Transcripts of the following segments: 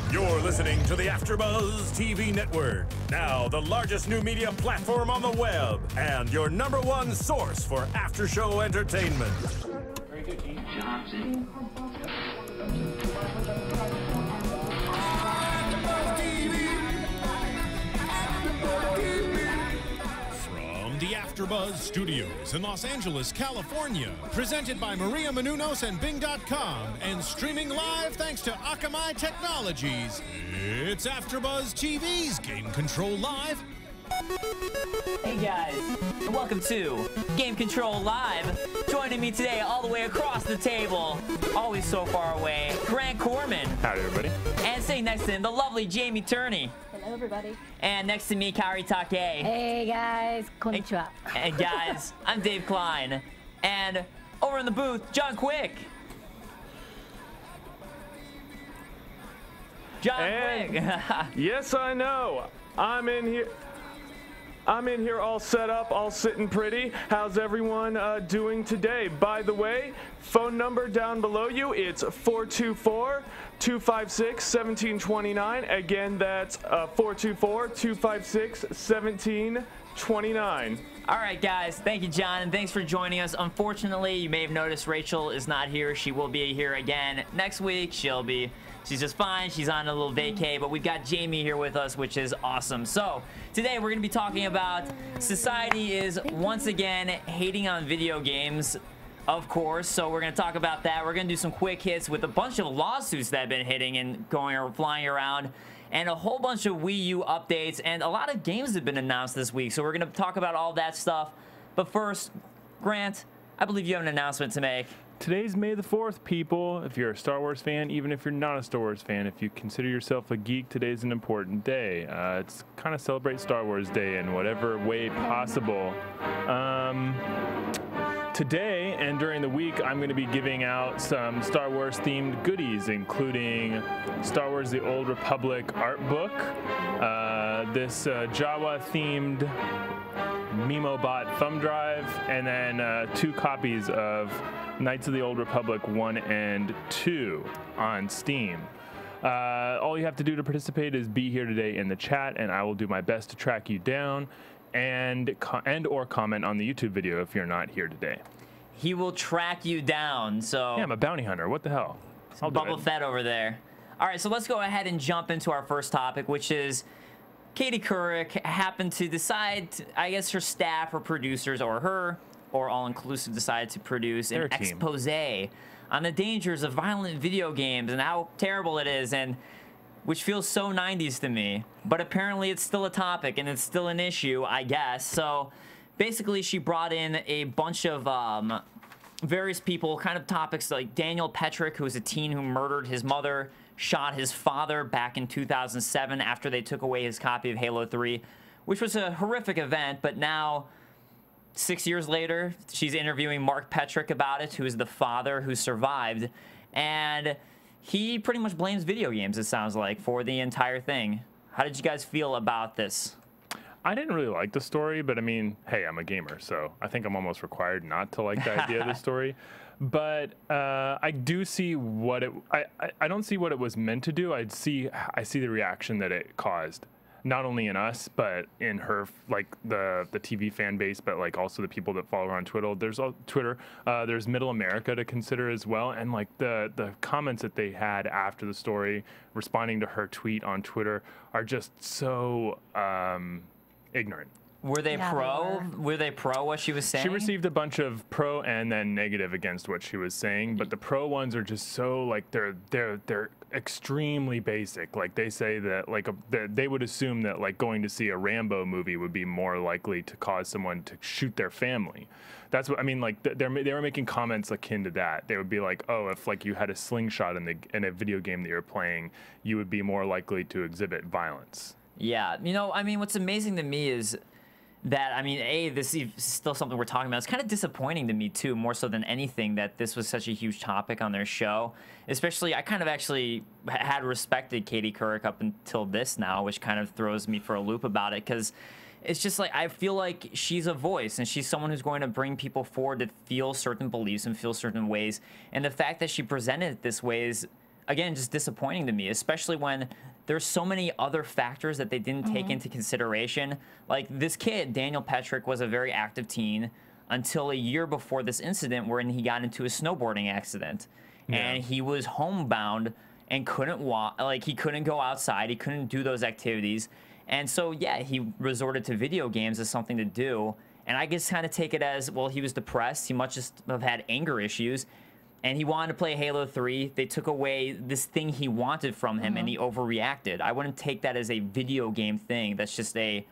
You're listening to the AFTERBUZZ TV network, now the largest new media platform on the web, and your #1 source for after-show entertainment. Very good, Keith Johnson. From the AFTERBUZZ Studios in Los Angeles, California, presented by Maria Menounos and Bing.com, and streaming live thanks to Akamai Technologies, it's AFTERBUZZ TV's Game Control Live. Hey guys, and welcome to Game Control Live. Joining me today, all the way across the table, always so far away, Grant Kohrmann. Howdy, everybody. And sitting next to him, the lovely Jaime Turney. Hello, everybody. And next to me, Kaori Takee. Hey, guys. Konnichiwa. And guys, I'm Dave Klein. And over in the booth, John Quick. Quick. Yes, I know. I'm in here all set up, all sitting pretty. How's everyone doing today? By the way, phone number down below you, it's 424-256-1729. Again, that's 424-256-1729. All right, guys. Thank you, John, and thanks for joining us. Unfortunately, you may have noticed Rachel is not here. She will be here again next week. She's just fine. She's on a little vacay, but we've got Jaime here with us, which is awesome. So today we're going to be talking about society is once again hating on video games, of course. So we're going to talk about that. We're going to do some quick hits with a bunch of lawsuits that have been hitting and flying around, and a whole bunch of Wii U updates, and a lot of games have been announced this week. So we're going to talk about all that stuff. But first, Grant, I believe you have an announcement to make. Today's May the 4th, people. If you're a Star Wars fan, even if you're not a Star Wars fan, if you consider yourself a geek, today's an important day. It's kind of celebrate Star Wars Day in whatever way possible. Today and during the week, I'm going to be giving out some Star Wars themed goodies, including Star Wars The Old Republic art book, this Jawa themed MemoBot thumb drive, and then 2 copies of Knights of the Old Republic 1 and 2 on Steam. All you have to do to participate is be here today in the chat, and I will do my best to track you down and or comment on the YouTube video if you're not here today. He will track you down, so... Yeah, I'm a bounty hunter. What the hell? I'll do Bubble Fett over there. All right, so let's go ahead and jump into our first topic, which is Katie Couric happened to decide, I guess her staff or producers or her, or all-inclusive, decided to produce an expose on the dangers of violent video games and how terrible it is, and which feels so 90s to me. But apparently it's still a topic and it's still an issue, I guess. So basically she brought in a bunch of various people, kind of topics like Daniel Petrick, who was a teen who murdered his mother, shot his father back in 2007 after they took away his copy of Halo 3, which was a horrific event. But now, 6 years later, she's interviewing Mark Petrick about it, who is the father who survived, and he pretty much blames video games, it sounds like, for the entire thing. How did you guys feel about this? I didn't really like the story, but I mean, hey, I'm a gamer, so I think I'm almost required not to like the idea of the story. But I do see what it. I don't see what it was meant to do. I see the reaction that it caused, not only in us, but in her, like the TV fan base, but like also the people that follow her on Twitter. There's Middle America to consider as well, and like the comments that they had after the story, responding to her tweet on Twitter, are just so ignorant. Were they pro? Were they pro what she was saying? She received a bunch of pro and then negative against what she was saying, but the pro ones are just so like they're extremely basic. Like they say that like they would assume that like going to see a Rambo movie would be more likely to cause someone to shoot their family. That's what I mean. Like they were making comments akin to that. They would be like, oh, if like you had a slingshot in a video game that you're playing, you would be more likely to exhibit violence. Yeah, you know, I mean, what's amazing to me is that, I mean, this is still something we're talking about. It's kind of disappointing to me, too, more so than anything, that this was such a huge topic on their show. Especially, I kind of actually had respected Katie Couric up until this now, which kind of throws me for a loop about it, because it's just like, I feel like she's a voice, and she's someone who's going to bring people forward to feel certain beliefs and feel certain ways. And the fact that she presented it this way is again, just disappointing to me, especially when there's so many other factors that they didn't take into consideration. Like this kid, Daniel Petrick, was a very active teen until a year before this incident wherein he got into a snowboarding accident. And he was homebound and couldn't walk, like he couldn't go outside, he couldn't do those activities. And so, yeah, he resorted to video games as something to do. And I just kind of take it as, well, he was depressed. He must just have had anger issues. And he wanted to play Halo 3. They took away this thing he wanted from him, and he overreacted. I wouldn't take that as a video game thing. That's just a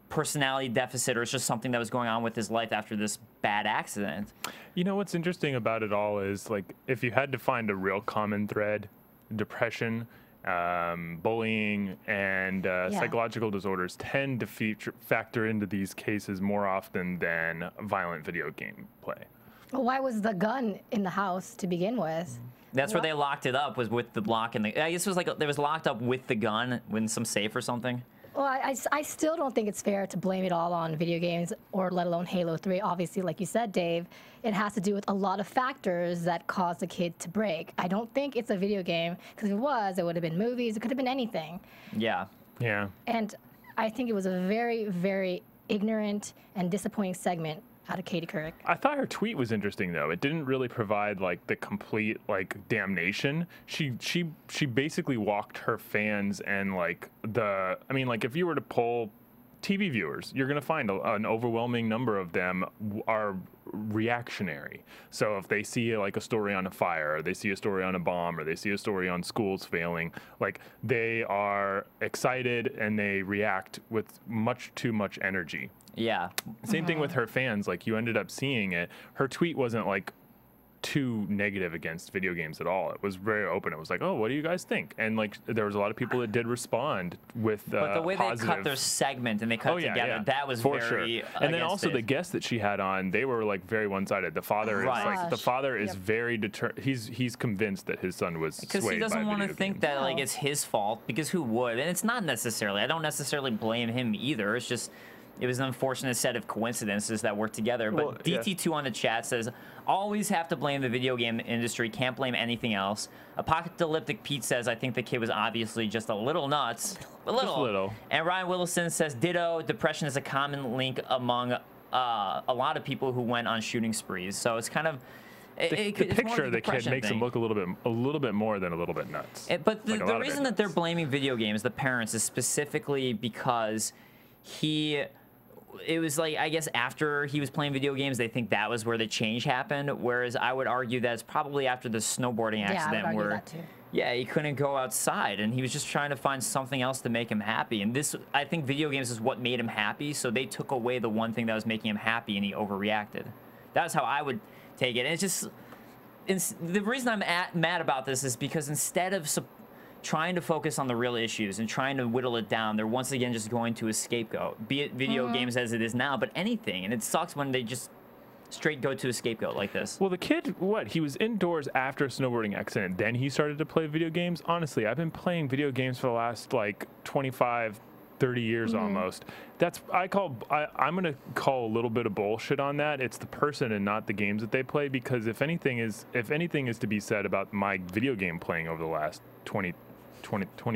personality deficit, or it's just something that was going on with his life after this bad accident. You know, what's interesting about it all is, like, if you had to find a real common thread, depression, bullying, and psychological disorders tend to factor into these cases more often than violent video game play. Well, why was the gun in the house to begin with? That's where they locked it up, was with the lock and the. I guess it was like it was locked up with the gun in some safe or something. Well, I still don't think it's fair to blame it all on video games, or let alone Halo 3. Obviously, like you said, Dave, it has to do with a lot of factors that cause the kid to break. I don't think it's a video game, because if it was, it would have been movies. It could have been anything. Yeah. Yeah. And I think it was a very, very ignorant and disappointing segment out of Kaori Takee. I thought her tweet was interesting, though. It didn't really provide like the complete like damnation. She basically walked her fans and like I mean, like if you were to poll TV viewers, you're going to find an overwhelming number of them are reactionary. So if they see like a story on a fire, or they see a story on a bomb, or they see a story on schools failing, like they are excited and they react with much too much energy. Yeah. Same thing with her fans. Like you ended up seeing it. Her tweet wasn't like too negative against video games at all. It was very open. It was like, oh, what do you guys think? And like there was a lot of people that did respond with but the way positive... they cut their segment and they cut together, that was for very sure. And then also the guests that she had on, they were like very one-sided. The father is like the father is very he's convinced that his son was because he doesn't want to think that like it's his fault, because who would? And it's not necessarily. I don't necessarily blame him either. It's just it was an unfortunate set of coincidences that worked together. But DT2 on the chat says, always have to blame the video game industry, can't blame anything else. Apocalyptic Pete says, I think the kid was obviously just a little nuts. A little. Just a little. And Ryan Willison says, ditto, depression is a common link among a lot of people who went on shooting sprees. So it's kind of... The picture of the kid makes him look a little bit more than a little bit nuts. But the reason that they're blaming video games, the parents, is specifically because it was like, I guess after he was playing video games, they think that was where the change happened. Whereas I would argue that it's probably after the snowboarding accident where, he couldn't go outside and he was just trying to find something else to make him happy. And this, I think video games is what made him happy. So they took away the one thing that was making him happy and he overreacted. That's how I would take it. And it's just, the reason I'm mad about this is because instead of trying to focus on the real issues and trying to whittle it down, they're once again just going to a scapegoat, be it video games as it is now, but anything. And it sucks when they just straight go to a scapegoat like this. Well, the kid, he was indoors after a snowboarding accident, then he started to play video games. Honestly, I've been playing video games for the last like 25, 30 years almost. I'm going to call a little bit of bullshit on that. It's the person and not the games that they play, because if anything is to be said about my video game playing over the last 20,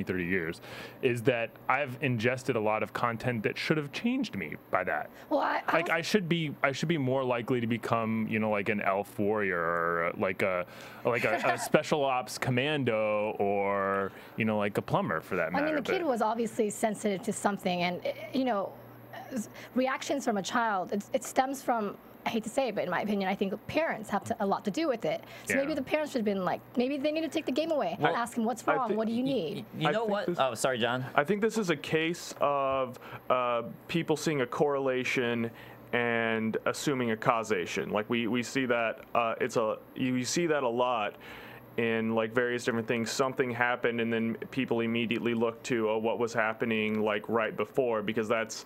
30 years, is that I've ingested a lot of content that should have changed me by that. Well, I should be more likely to become, like an elf warrior, or like a special ops commando, or like a plumber for that matter. I mean, the kid was obviously sensitive to something, and reactions from a child, it stems from, I hate to say it, but in my opinion, I think parents have a lot to do with it. So maybe the parents should have been like, maybe they need to take the game away and ask him, what's wrong? What do you need? You know what? Oh, sorry, John. I think this is a case of people seeing a correlation and assuming a causation. Like we see that you see that a lot in like various different things. Something happened and then people immediately look to what was happening like right before, because that's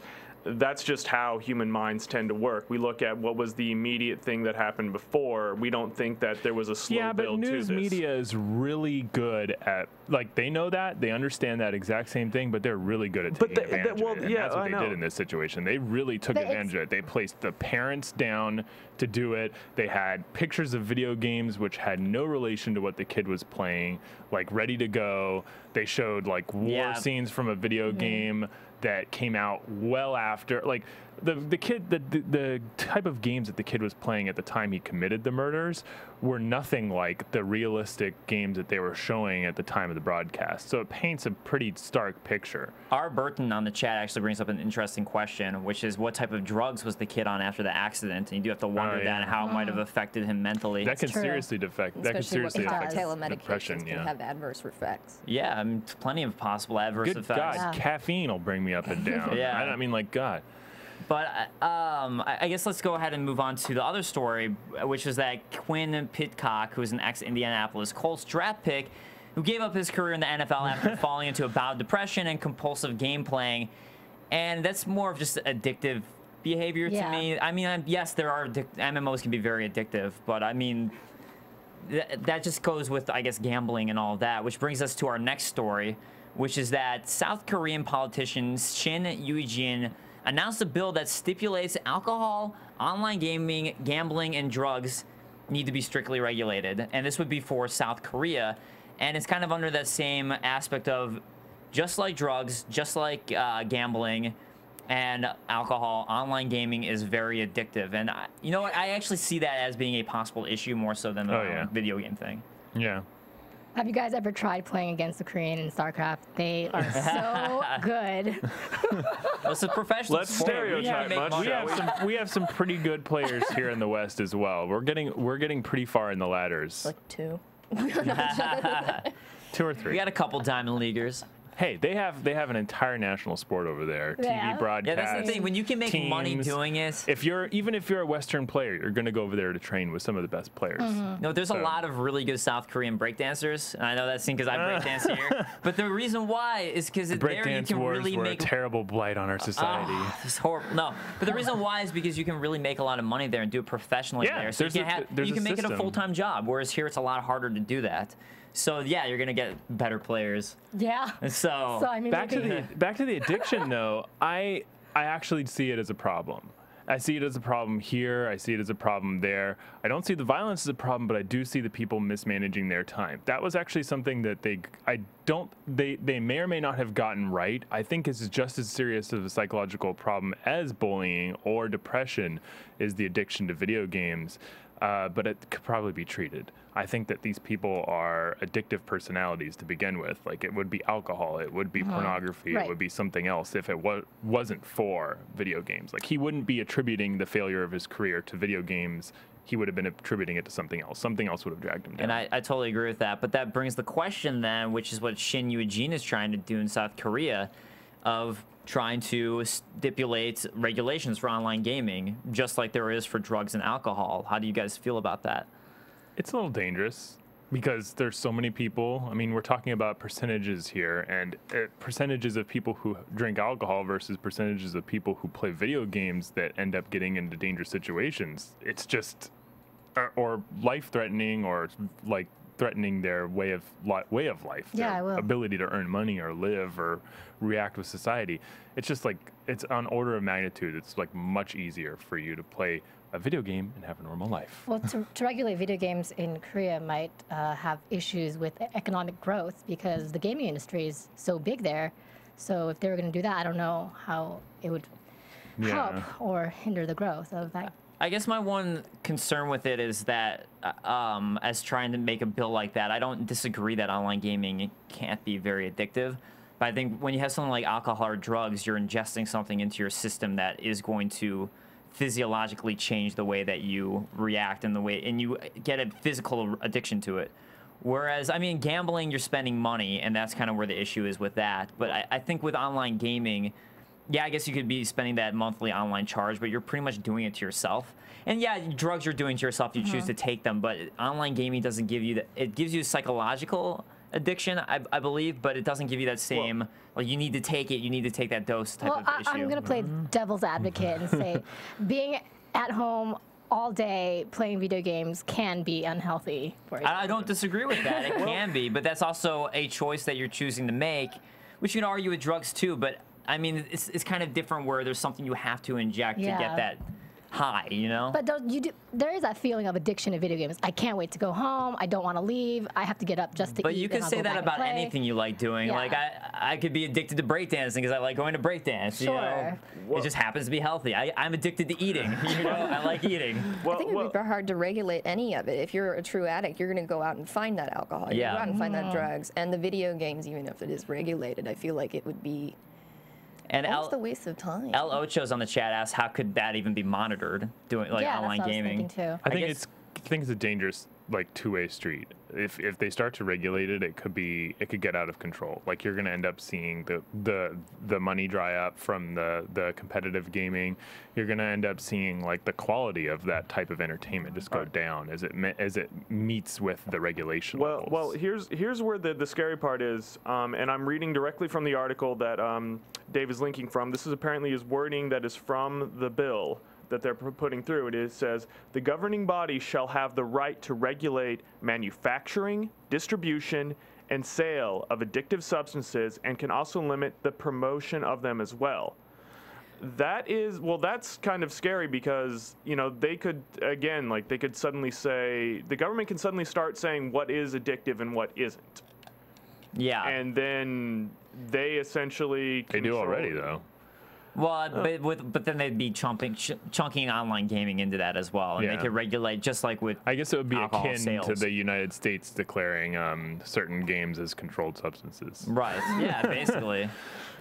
just how human minds tend to work. We look at what was the immediate thing that happened before. We don't think that there was a slow build to this. Yeah, but news media is really good at like they know that, they understand that exact same thing, but they're really good at taking advantage of it. And that's what they did in this situation. They really took advantage of it. They placed the parents down to do it. They had pictures of video games which had no relation to what the kid was playing, like ready to go. They showed like war scenes from a video game that came out well after, like the type of games that the kid was playing at the time he committed the murders were nothing like the realistic games that they were showing at the time of the broadcast. So it paints a pretty stark picture. R. Burton on the chat actually brings up an interesting question, which is what type of drugs was the kid on after the accident? And you do have to wonder that and how it might have affected him mentally. That can seriously affect. That can seriously affect depression. Can have adverse effects. Yeah, I mean, plenty of possible adverse effects. Good God, caffeine will bring me up and down. I mean, like, God. But I guess let's go ahead and move on to the other story, which is that Quinn Pitcock, who's an ex-Indianapolis Colts draft pick, who gave up his career in the NFL after falling into a bout of depression and compulsive game playing. And that's more of just addictive behavior to me. I mean, yes, there are MMOs can be very addictive, but I mean, that just goes with, I guess, gambling and all of that, which brings us to our next story, which is that South Korean politician Shin Eui-jin announced a bill that stipulates alcohol, online gaming, gambling, and drugs need to be strictly regulated. And this would be for South Korea. And it's kind of under that same aspect of just like drugs, just like gambling and alcohol, online gaming is very addictive. And you know what? I actually see that as being a possible issue more so than the video game thing. Yeah. Have you guys ever tried playing against the Korean in StarCraft? They are so good. Well, it's a professional Let's sport. stereotype much. We have some pretty good players here in the West as well. We're getting pretty far in the ladders. Like 2. 2 or 3. We got a couple Diamond Leaguers. Hey, they have an entire national sport over there. TV broadcast. Yeah, that's the thing. When you can make money doing it. Even if you're a Western player, you're going to go over there to train with some of the best players. No, there's a lot of really good South Korean breakdancers. And I know that scene because I breakdance here. But the reason why is because there you can really make a terrible blight on our society. It's horrible. No, but the reason why is because you can really make a lot of money there and do it professionally there. So you can make it a full-time job. Whereas here it's a lot harder to do that. So yeah, you're gonna get better players. Yeah. So I mean, back to the addiction though. I actually see it as a problem. I see it as a problem here. I see it as a problem there. I don't see the violence as a problem, but I do see the people mismanaging their time. That was actually something that they may or may not have gotten right. I think it's just as serious of a psychological problem as bullying or depression is the addiction to video games. But it could probably be treated. I think that these people are addictive personalities to begin with. Like it would be alcohol, it would be pornography, it would be something else if it wasn't for video games. Like he wouldn't be attributing the failure of his career to video games. He would have been attributing it to something else. Something else would have dragged him down. And I totally agree with that. But that brings the question then, which is what Shin Eui-jin is trying to do in South Korea, of trying to stipulate regulations for online gaming, just like there is for drugs and alcohol. How do you guys feel about that? It's a little dangerous because there's so many people. I mean, we're talking about percentages here, and percentages of people who drink alcohol versus percentages of people who play video games that end up getting into dangerous situations. It's just, or life-threatening, or like threatening their way of life, their ability to earn money or live or react with society. It's just like, it's on order of magnitude. It's like much easier for you to play a video game and have a normal life. Well, to regulate video games in Korea might have issues with economic growth because the gaming industry is so big there. So if they were going to do that, I don't know how it would help or hinder the growth of that. I guess my one concern with it is that as trying to make a bill like that, I don't disagree that online gaming can't be very addictive. But I think when you have something like alcohol or drugs, you're ingesting something into your system that is going to physiologically change the way that you react and you get a physical addiction to it. Whereas, I mean, gambling, you're spending money, and that's kind of where the issue is with that. But I think with online gaming, yeah, I guess you could be spending that monthly online charge, but you're pretty much doing it to yourself. And yeah, drugs you're doing to yourself, you choose to take them, but online gaming doesn't give you that. It gives you psychological addiction, I believe, but it doesn't give you that same, like, you need to take it, you need to take that dose type of issue. I'm going to play devil's advocate and say being at home all day playing video games can be unhealthy for you. I don't disagree with that. It can be, but that's also a choice that you're choosing to make, which you can argue with drugs too. But I mean, it's kind of different where there's something you have to inject to get that high, you know? But there is that feeling of addiction to video games. I can't wait to go home. I don't want to leave. I have to get up just to eat. But you can say that about anything you like doing. Yeah. Like I could be addicted to breakdancing because I like going to breakdance. Sure. You know? It just happens to be healthy. I'm addicted to eating. You know, I like eating. I think it would be hard to regulate any of it. If you're a true addict, you're going to go out and find that alcohol. You go out and find that drugs. And the video games, even if it is regulated, I feel like it would be almost a waste of time. El Ocho's on the chat asks, how could that even be monitored, doing like online that's what gaming? I was thinking too. I think it's a dangerous like two-way street. If they start to regulate it, it could get out of control. Like you're going to end up seeing the money dry up from the competitive gaming. You're going to end up seeing like the quality of that type of entertainment just go down as it meets with the regulation levels. Well, here's where the scary part is, and I'm reading directly from the article that Dave is linking from. This is apparently his wording that is from the bill that they're putting through. It says, the governing body shall have the right to regulate manufacturing, distribution, and sale of addictive substances and can also limit the promotion of them as well. That's kind of scary because, you know, they could, again, like they could suddenly say, the government can suddenly start saying what is addictive and what isn't. Yeah. And then they essentially They do already, though. Well, but then they'd be chunking online gaming into that as well, and they could regulate just like with. I guess it would be akin sales. to the United States declaring certain games as controlled substances. Right. Yeah. Basically,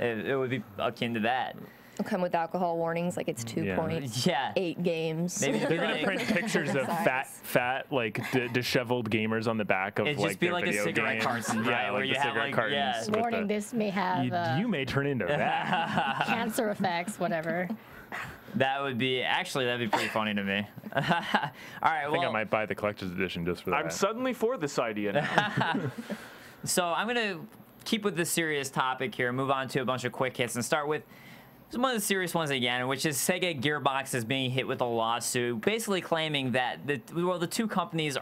it would be akin to that. It'll come with alcohol warnings, like it's 2.8 games. Maybe they're gonna print pictures of fat, like disheveled gamers on the back of It'd like just be their like a video cigarette games. carton, Yeah, right, like where the you have, cigarette like, cartons. with Warning, this may have you may turn into that. cancer effects, whatever. That'd be pretty funny to me. All right. I think I might buy the collector's edition just for that. I'm suddenly for this idea now. So I'm gonna keep with this serious topic here, move on to a bunch of quick hits, and start with one of the serious ones again, which is Sega and Gearbox is being hit with a lawsuit, basically claiming that the two companies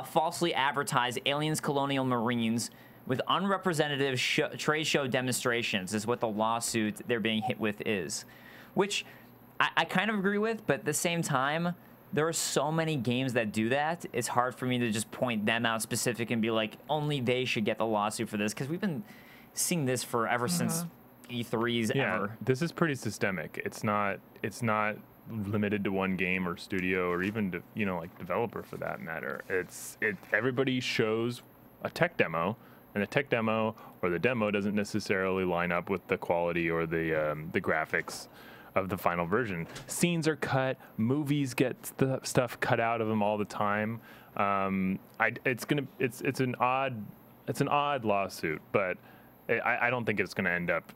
falsely advertised Aliens Colonial Marines with unrepresentative trade show demonstrations, is what the lawsuit they're being hit with is. Which I kind of agree with, but at the same time, there are so many games that do that. It's hard for me to just point them out specific and be like, only they should get the lawsuit for this, because we've been seeing this forever since E3s ever. This is pretty systemic. It's not limited to one game or studio or even to, like developer for that matter. Everybody shows a tech demo, and the tech demo or the demo doesn't necessarily line up with the quality or the graphics of the final version. Scenes are cut, movies get stuff cut out of them all the time. It's an odd lawsuit, but I don't think it's going to end up.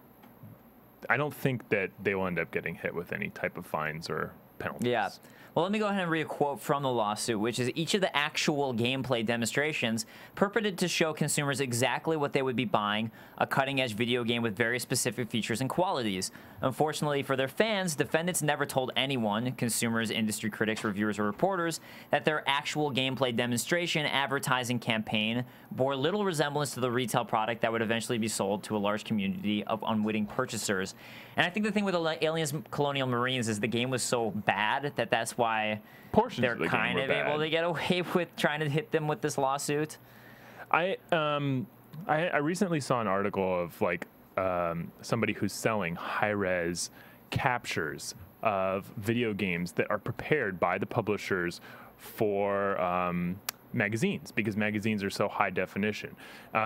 I don't think that they will end up getting hit with any type of fines or penalties. Yeah. Well, let me go ahead and read a quote from the lawsuit, which is, each of the actual gameplay demonstrations purported to show consumers exactly what they would be buying, a cutting-edge video game with very specific features and qualities. Unfortunately for their fans, defendants never told anyone, consumers, industry critics, reviewers, or reporters, that their actual gameplay demonstration advertising campaign bore little resemblance to the retail product that would eventually be sold to a large community of unwitting purchasers. And I think the thing with Aliens Colonial Marines is the game was so bad that that's why they're kind of able to get away with trying to hit them with this lawsuit. I recently saw an article of like somebody who's selling high-res captures of video games that are prepared by the publishers for magazines, because magazines are so high definition.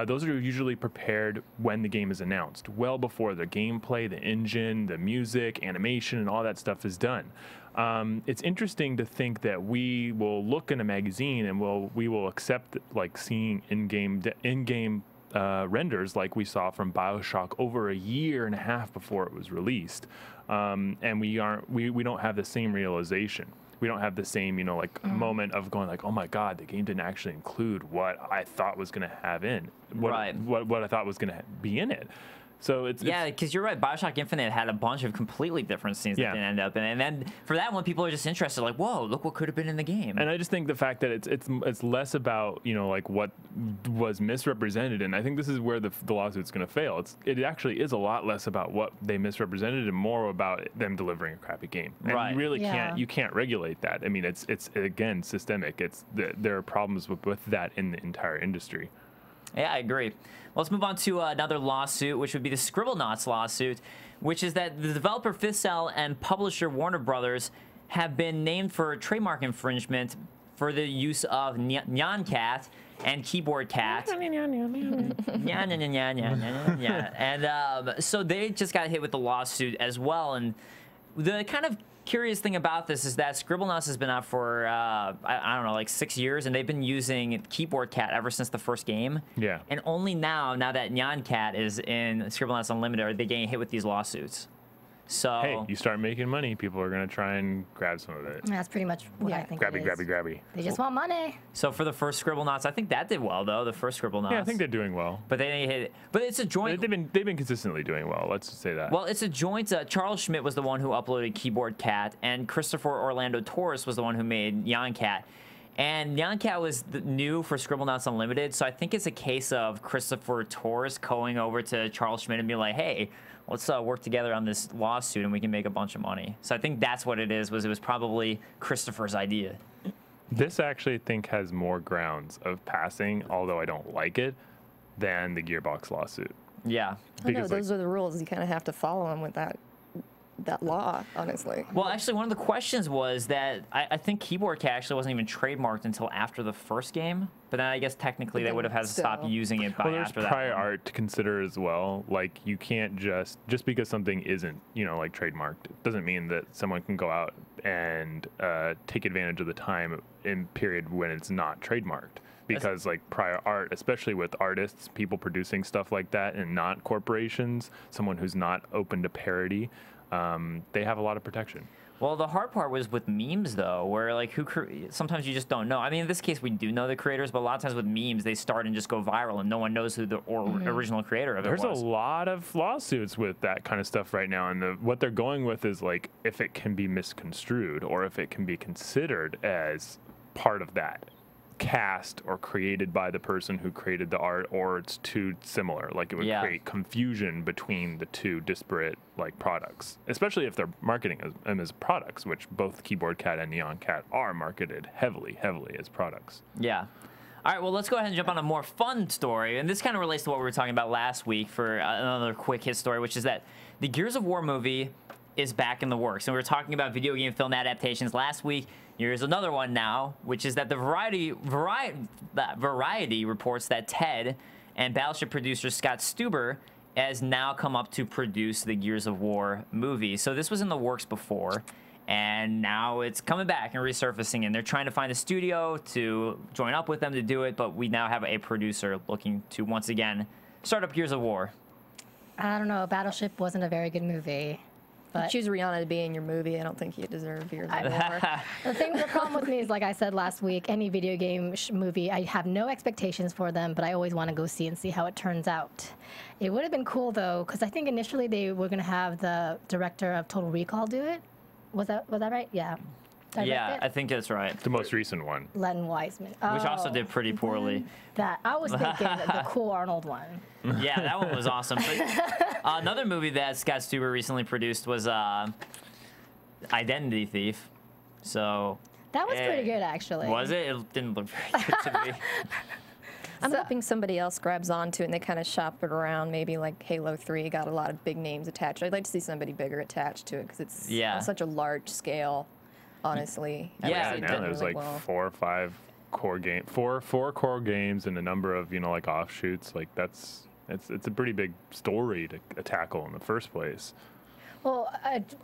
Those are usually prepared when the game is announced, well before the gameplay, the engine, the music, animation, and all that stuff is done. It's interesting to think that we will look in a magazine and we will accept like seeing in-game renders like we saw from BioShock over a year and a half before it was released, and we don't have the same realization. We don't have the same, moment of going like, oh my God, the game didn't actually include what I thought was going to have in, what I thought was going to be in it. So it's because you're right. BioShock Infinite had a bunch of completely different scenes that didn't end up in, and then for that one, people are just interested, like, whoa, look what could have been in the game. And I just think the fact that it's less about like what was misrepresented, and I think this is where the lawsuit's going to fail. It actually is a lot less about what they misrepresented and more about them delivering a crappy game. And you really can't regulate that. I mean, it's again systemic. There are problems with that in the entire industry. Yeah, I agree. Well, let's move on to another lawsuit, which would be the Scribblenauts lawsuit, which is that the developer Fifth Cell and publisher Warner Brothers have been named for trademark infringement for the use of Nyan Cat and Keyboard Cat. And so they just got hit with the lawsuit as well. And the kind of curious thing about this is that Scribblenauts has been out for I don't know, like 6 years, and they've been using Keyboard Cat ever since the first game. Yeah. And only now that Nyan Cat is in Scribblenauts Unlimited, are they getting hit with these lawsuits. So hey, you start making money, people are going to try and grab some of it. That's pretty much what I think. Grabby. They just want money. So for the first Scribblenauts, I think that did well though. The first Scribblenauts. Yeah, I think they're doing well. But they didn't hit it. But it's a joint. They've been consistently doing well. Let's just say that. Well, it's a joint. Charles Schmidt was the one who uploaded Keyboard Cat, and Christopher Orlando Torres was the one who made Nyan Cat. And Nyan Cat was new for Scribblenauts Unlimited, so I think it's a case of Christopher Torres going over to Charles Schmidt and be like, hey, let's work together on this lawsuit and we can make a bunch of money. So I think that's what it is. It was probably Christopher's idea. This actually, I think, has more grounds of passing, although I don't like it, than the Gearbox lawsuit. Yeah. I know, those are the rules. You kind of have to follow them with that law, honestly. Well, actually, one of the questions was that I think Keyboard Cat actually wasn't even trademarked until after the first game. But then I guess technically they would have had to stop using it by after that. There's prior art to consider as well. Like, you can't just because something isn't, like, trademarked, it doesn't mean that someone can go out and take advantage of the time in period when it's not trademarked. Because, like, prior art, especially with artists, people producing stuff like that and not corporations, someone who's not open to parody, they have a lot of protection. Well, the hard part was with memes, though, where, like, sometimes you just don't know. I mean, in this case, we do know the creators, but a lot of times with memes, they start and just go viral, and no one knows who the original creator of it was. There's a lot of lawsuits with that kind of stuff right now, and what they're going with is, like, if it can be misconstrued or if it can be considered as part of that cast or created by the person who created the art, or it's too similar, like it would create confusion between the two disparate like products, especially if they're marketing them as products, which both Keyboard Cat and Nyan Cat are marketed heavily as products. Yeah. All right, well, let's go ahead and jump on a more fun story, and this kind of relates to what we were talking about last week for another quick hit story, which is that the Gears of War movie is back in the works. And we were talking about video game film adaptations last week. Here's another one now, which is that the Variety reports that Ted and Battleship producer Scott Stuber has now come up to produce the Gears of War movie. So this was in the works before, and now it's coming back and resurfacing, and they're trying to find a studio to join up with them to do it, but we now have a producer looking to, once again, start up Gears of War. I don't know. Battleship wasn't a very good movie. But choose Rihanna to be in your movie. I don't think you deserve Gears of War. The problem with me is, like I said last week, any video game movie, I have no expectations for them, but I always want to go see and see how it turns out. It would have been cool, though, because I think initially they were going to have the director of Total Recall do it. Was that right? Yeah. Yeah, I think that's right. The most recent one. Len Wiseman. Which also did pretty poorly. That I was thinking the cool Arnold one. Yeah, that one was awesome. But, another movie that Scott Stuber recently produced was Identity Thief. So that was pretty good, actually. Was it? It didn't look very good to me. I'm hoping somebody else grabs onto it and they kind of shop it around. Maybe like Halo 3 got a lot of big names attached. I'd like to see somebody bigger attached to it because it's on such a large scale. Honestly, yeah. Now there's like 4 or 5 core game, four core games, and a number of like offshoots. Like it's a pretty big story to tackle in the first place. Well,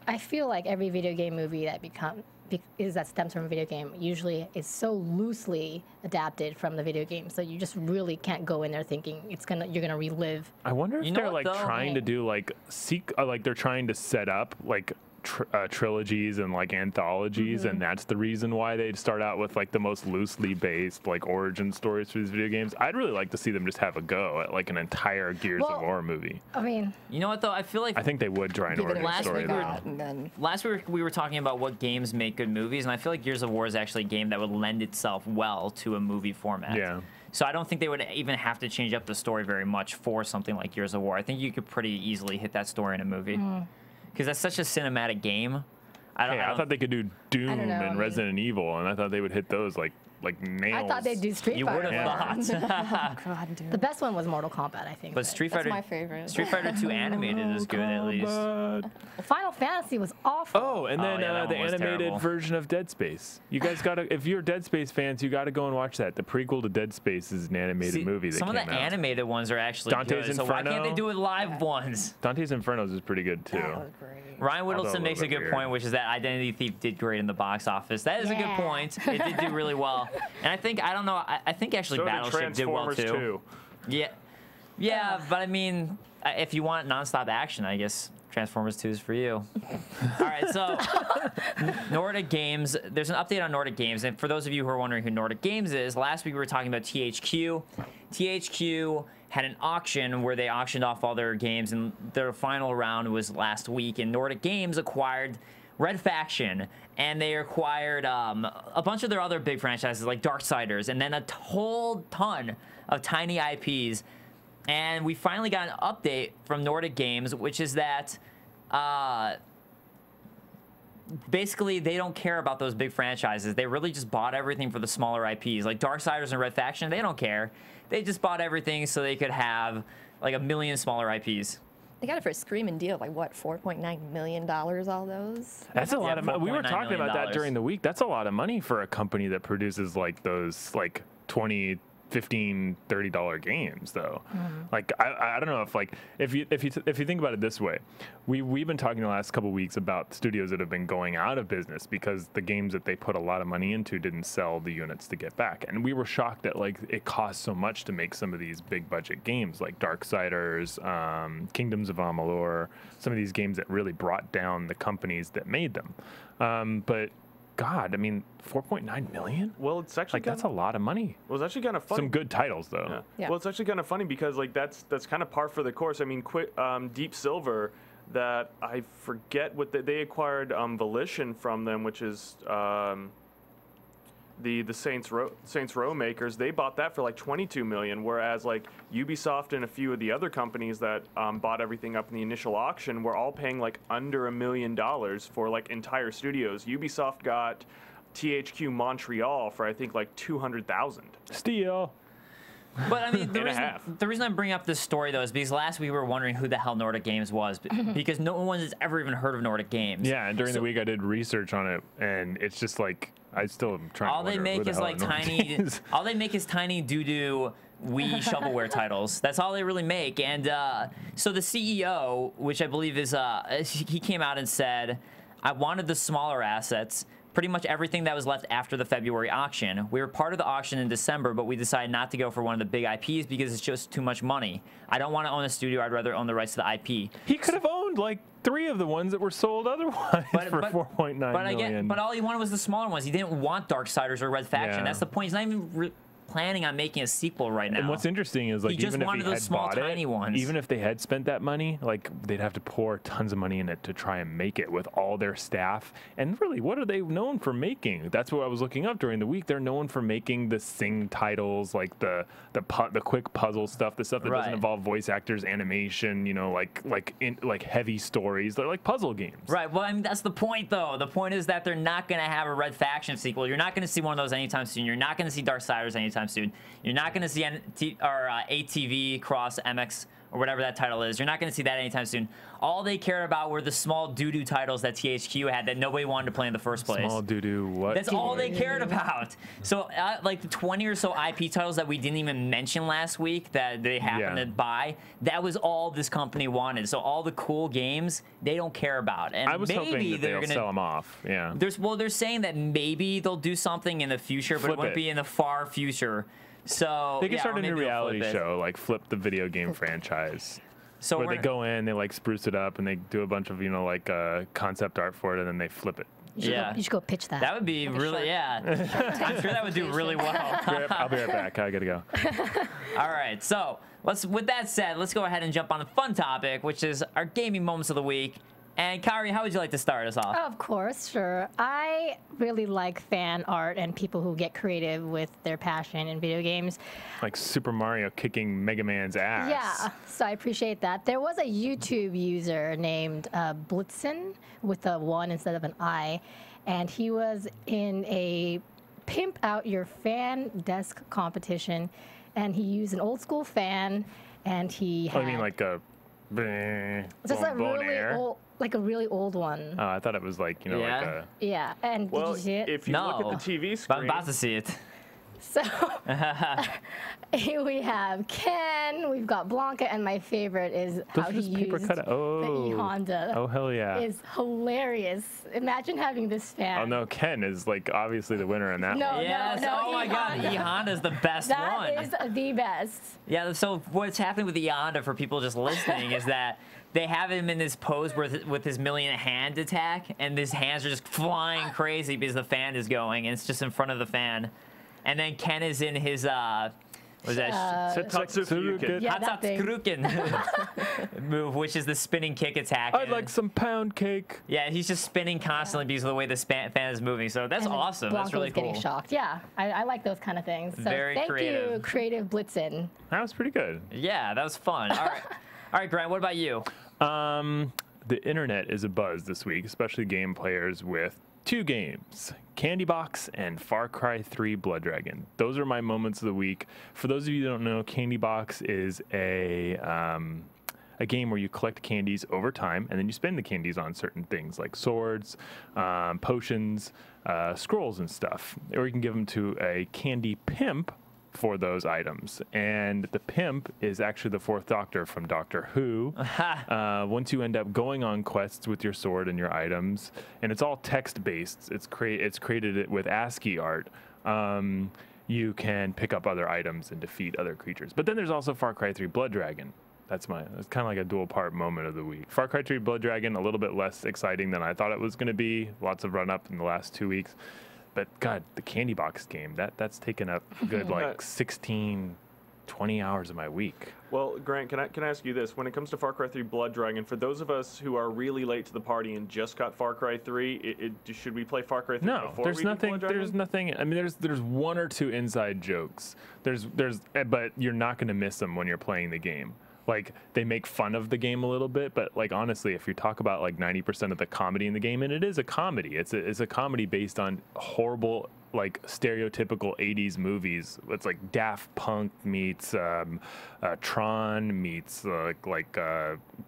I feel like every video game movie that stems from a video game usually is so loosely adapted from the video game, so you just really can't go in there thinking you're gonna relive. I wonder if they're like trying to do like they're trying to set up like trilogies and like anthologies, and that's the reason why they'd start out with like the most loosely based like origin stories for these video games. I'd really like to see them just have a go at like an entire Gears of War movie. I mean, you know what though? I feel like I think they would try an origin story. Last week we were talking about what games make good movies, and I feel like Gears of War is actually a game that would lend itself well to a movie format. Yeah. So I don't think they would even have to change up the story very much for something like Gears of War. I think you could pretty easily hit that story in a movie. Because that's such a cinematic game. I thought they could do Doom and Resident Evil, and I thought they would hit those like nails. I thought they'd do Street Fighter. You would have thought. Oh, God, dude. The best one was Mortal Kombat, I think. But Street Fighter, that's my favorite. Street Fighter 2 animated is good at least. Final Fantasy was awful. Oh, and then the animated version of Dead Space. You guys gotta, if you're Dead Space fans, you gotta go and watch that. The prequel to Dead Space is an animated movie that some came of the out. animated ones are actually Dante's good. Inferno. So why can't they do it live ones? Dante's Inferno is pretty good too. That was great. Ryan Whittleson makes a good point, which is that Identity Thief did great in the box office. That is a good point. It did do really well. And I think, I don't know, I think actually Battleship did well too. Yeah, but I mean, if you want nonstop action, I guess Transformers 2 is for you. All right, so Nordic Games, there's an update on Nordic Games. And for those of you who are wondering who Nordic Games is, last week we were talking about THQ. THQ had an auction where they auctioned off all their games, and their final round was last week. And Nordic Games acquired Red Faction, and they acquired a bunch of their other big franchises like Darksiders, and then a whole ton of tiny IPs. And we finally got an update from Nordic Games, which is that basically they don't care about those big franchises. They really just bought everything for the smaller IPs. Like Darksiders and Red Faction, they don't care. They just bought everything so they could have like 1 million smaller IPs. They got it for a screaming deal, like what, $4.9 million, all those? That's a lot of money. We were talking about that during the week. That's a lot of money for a company that produces like those like 20, $15, $30 games though. Like I don't know if like if you think about it this way, we've been talking the last couple weeks about studios that have been going out of business because the games that they put a lot of money into didn't sell the units to get back, and we were shocked that like it costs so much to make some of these big budget games like Darksiders, Kingdoms of Amalur, some of these games that really brought down the companies that made them. But God, I mean, 4.9 million? Well, it's actually like that's a lot of money. Well, it's actually kind of funny. Some good titles though. Yeah. Well, it's actually kind of funny because like that's kind of par for the course. I mean, Deep Silver, that I forget what they acquired Volition from them, which is the Saints Row makers. They bought that for like 22 million, whereas like Ubisoft and a few of the other companies that bought everything up in the initial auction were all paying like under $1 million for like entire studios. Ubisoft got THQ Montreal for I think like 200,000. Steal. But I mean, the reason I'm bringing up this story though is because last week we were wondering who the hell Nordic Games was, because no one has ever even heard of Nordic Games. Yeah, and during the week I did research on it, and it's just like I still am trying. All they make is like tiny. All they make is tiny doo-doo Wii shovelware titles. That's all they really make. And so the CEO, which I believe is he came out and said, I wanted the smaller assets. Pretty much everything that was left after the February auction. We were part of the auction in December, but we decided not to go for one of the big IPs because it's just too much money. I don't want to own a studio. I'd rather own the rights to the IP. He could have owned like 3 of the ones that were sold otherwise for 4.9 million. But all he wanted was the smaller ones. He didn't want Darksiders or Red Faction. Yeah. That's the point. He's not even planning on making a sequel right now. And what's interesting is like he just even if wanted he had those small, bought tiny it, ones. even if they had spent that money, like they'd have to pour tons of money in it to try and make it with all their staff. And really, what are they known for making? That's what I was looking up during the week. They're known for making the sing titles, like the quick puzzle stuff, the stuff that doesn't involve voice actors, animation, you know, like heavy stories. They're like puzzle games. Right. Well, I mean, that's the point, though. The point is that they're not going to have a Red Faction sequel. You're not going to see one of those anytime soon. You're not going to see Darksiders anytime soon. You're not going to see ATV Cross MX or whatever that title is. You're not going to see that anytime soon. All they cared about were the small doo-doo titles that THQ had that nobody wanted to play in the first place. Small doo-doo what? That's all they cared about. So like the 20 or so IP titles that we didn't even mention last week that they happened to buy, that was all this company wanted. So all the cool games, they don't care about. And I was maybe hoping that they're they'll gonna sell them off. Yeah. They're saying that maybe they'll do something in the future, but it won't be in the far future. So they can start a new reality show, like flip the video game franchise. So where they go in, they like spruce it up, and they do a bunch of like concept art for it, and then they flip it. You should go pitch that. That would be really, I'm sure that would do really well. I'll be right back. I gotta go. All right, so with that said, let's go ahead and jump on the fun topic, which is our gaming moments of the week. And Kaori, how would you like to start us off? Of course, sure. I really like fan art and people who get creative with their passion in video games. Like Super Mario kicking Mega Man's ass. Yeah, so I appreciate that. There was a YouTube user named Blitzen with a 1 instead of an I, and he was in a Pimp Out Your Fan Desk competition, and he used an old school fan, and he had... Oh, you mean like a... Just a really old... Like a really old one. Oh, I thought it was like, like a... Yeah, and did you see it? If you look at the TV screen... I'm about to see it. So, here we have Ken, we've got Blanca, and my favorite is how he used the E-Honda. Oh, hell yeah. It's hilarious. Imagine having this fan. Oh, no, Ken is like obviously the winner in that one. Yes. No, oh my God, E-Honda is the best one. That is the best. Yeah, so what's happening with E-Honda for people just listening is that they have him in this pose with his million hand attack, and his hands are just flying crazy because the fan is going, and it's just in front of the fan. And then Ken is in his, what is that? Hatsatsuruken move, which is the spinning kick attack. I'd like some pound cake. Yeah, he's just spinning constantly because of the way the fan is moving. So that's awesome. Blanca that's really cool. Getting shocked. Yeah, I like those kind of things. So Very thank creative. you, Creative Blitzen. That was pretty good. Yeah, that was fun. All right, Grant, what about you? The internet is abuzz this week, especially game players with 2 games, Candy Box and Far Cry 3 Blood Dragon. Those are my moments of the week. For those of you who don't know, Candy Box is a game where you collect candies over time, and then you spend the candies on certain things like swords, potions, scrolls and stuff. Or you can give them to a candy pimp for those items, and the pimp is actually the 4th Doctor from Doctor Who. Once you end up going on quests with your sword and your items, and it's all text-based, it's created it with ASCII art. You can pick up other items and defeat other creatures. But then there's also Far Cry 3 Blood Dragon. It's kind of like a dual part moment of the week. Far Cry 3 Blood Dragon, a little bit less exciting than I thought it was going to be. Lots of run up in the last 2 weeks. But God, the Candy Box game, that's taken up a good like 16, 20 hours of my week. Well, Grant, can I ask you this? When it comes to Far Cry 3 Blood Dragon, for those of us who are really late to the party and just got Far Cry 3, should we play Far Cry 3 before there's we do nothing. Blood Dragon? There's nothing. I mean, there's 1 or 2 inside jokes. But you're not going to miss them when you're playing the game. Like, they make fun of the game a little bit, but like honestly, if you talk about like 90% of the comedy in the game, and it is a comedy, it's a comedy based on horrible, like stereotypical 80s movies. It's like Daft Punk meets Tron meets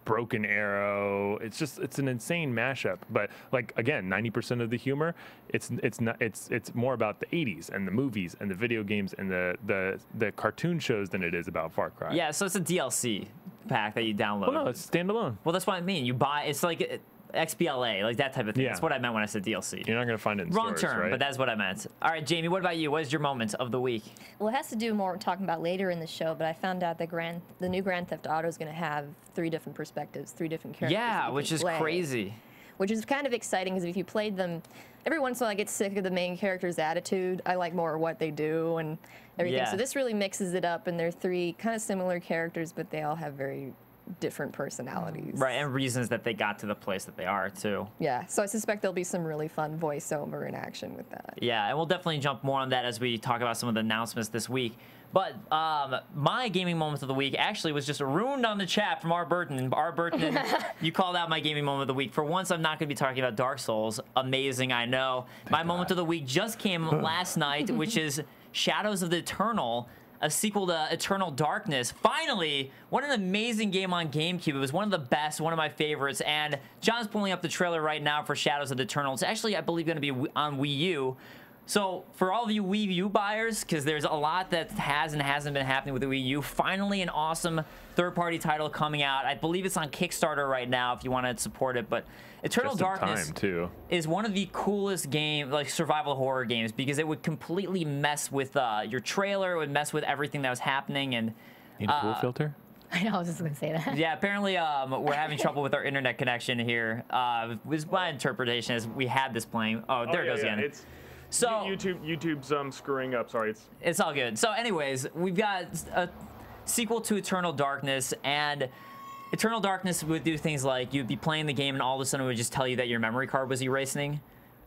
Broken Arrow. It's an insane mashup. But like again, 90% of the humor, it's more about the 80s and the movies and the video games and the cartoon shows than it is about Far Cry. Yeah, so it's a DLC pack that you download. Well, no, it's standalone. Well, that's what I mean. You buy, it's like XBLA, like that type of thing. Yeah. That's what I meant when I said DLC. You're not going to find it in Wrong stores, term, right? but that's what I meant. All right, Jamie, what about you? What is your moment of the week? Well, it has to do more with talking about later in the show, but I found out that the new Grand Theft Auto is going to have 3 different perspectives, 3 different characters. Yeah, which is crazy. Which is kind of exciting because if you played them, every once in a while I get sick of the main character's attitude. I like more what they do and everything. Yeah. So this really mixes it up, and they're 3 kind of similar characters, but they all have very different personalities. Right, and reasons that they got to the place that they are, too. Yeah, so I suspect there'll be some really fun voiceover in action with that. Yeah, and we'll definitely jump more on that as we talk about some of the announcements this week. But my gaming moment of the week actually was just ruined on the chat from R. Burton. R. Burton, you called out my gaming moment of the week. For once, I'm not going to be talking about Dark Souls. Amazing, I know. My moment of the week just came last night, which is Shadows of the Eternal, a sequel to Eternal Darkness. Finally, what an amazing game on GameCube. It was one of the best, one of my favorites, and John's pulling up the trailer right now for Shadows of the Eternal. It's actually, I believe, going to be on Wii U. So for all of you Wii U buyers, because there's a lot that has and hasn't been happening with the Wii U, finally an awesome third-party title coming out. I believe it's on Kickstarter right now if you want to support it, but Eternal Darkness is one of the coolest survival horror games, because it would completely mess with your trailer, it would mess with everything that was happening. And need a pool filter? I know, I was just going to say that. Yeah, apparently we're having trouble with our internet connection here. Was my interpretation is we had this playing. Oh, there it goes again. It's, so YouTube's screwing up. Sorry, it's all good. So, anyways, we've got a sequel to Eternal Darkness, and Eternal Darkness would do things like you'd be playing the game, and all of a sudden it would just tell you that your memory card was erasing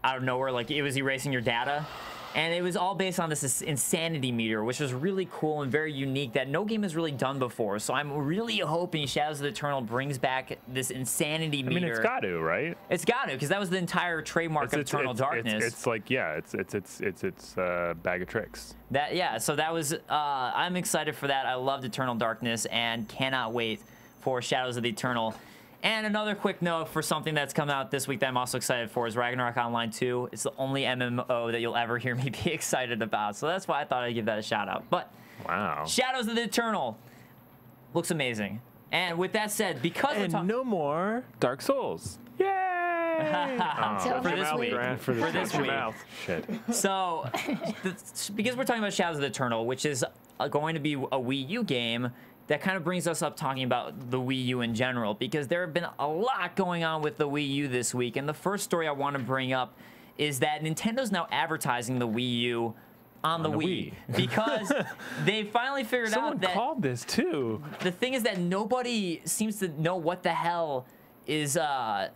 out of nowhere, like it was erasing your data. And it was all based on this insanity meter, which was really cool and very unique that no game has really done before. So I'm really hoping Shadows of the Eternal brings back this insanity meter. I mean, it's got to, right? It's got to, because that was the entire trademark of Eternal Darkness. It's like, yeah, it's bag of tricks. So that was, I'm excited for that. I loved Eternal Darkness and cannot wait for Shadows of the Eternal. And another quick note for something that's come out this week that I'm also excited for is Ragnarok Online 2. It's the only MMO that you'll ever hear me be excited about. So that's why I thought I'd give that a shout out. But wow, Shadows of the Eternal looks amazing. And with that said, because we're talking no more Dark Souls. Yay! For this week. For this week. Shit. So, because we're talking about Shadows of the Eternal, which is going to be a Wii U game, that kind of brings us up talking about the Wii U in general, because there have been a lot going on with the Wii U this week. And the first story I want to bring up is that Nintendo's now advertising the Wii U on the Wii. Because they finally figured out that... Someone called this, too. The thing is that nobody seems to know what the hell is... like,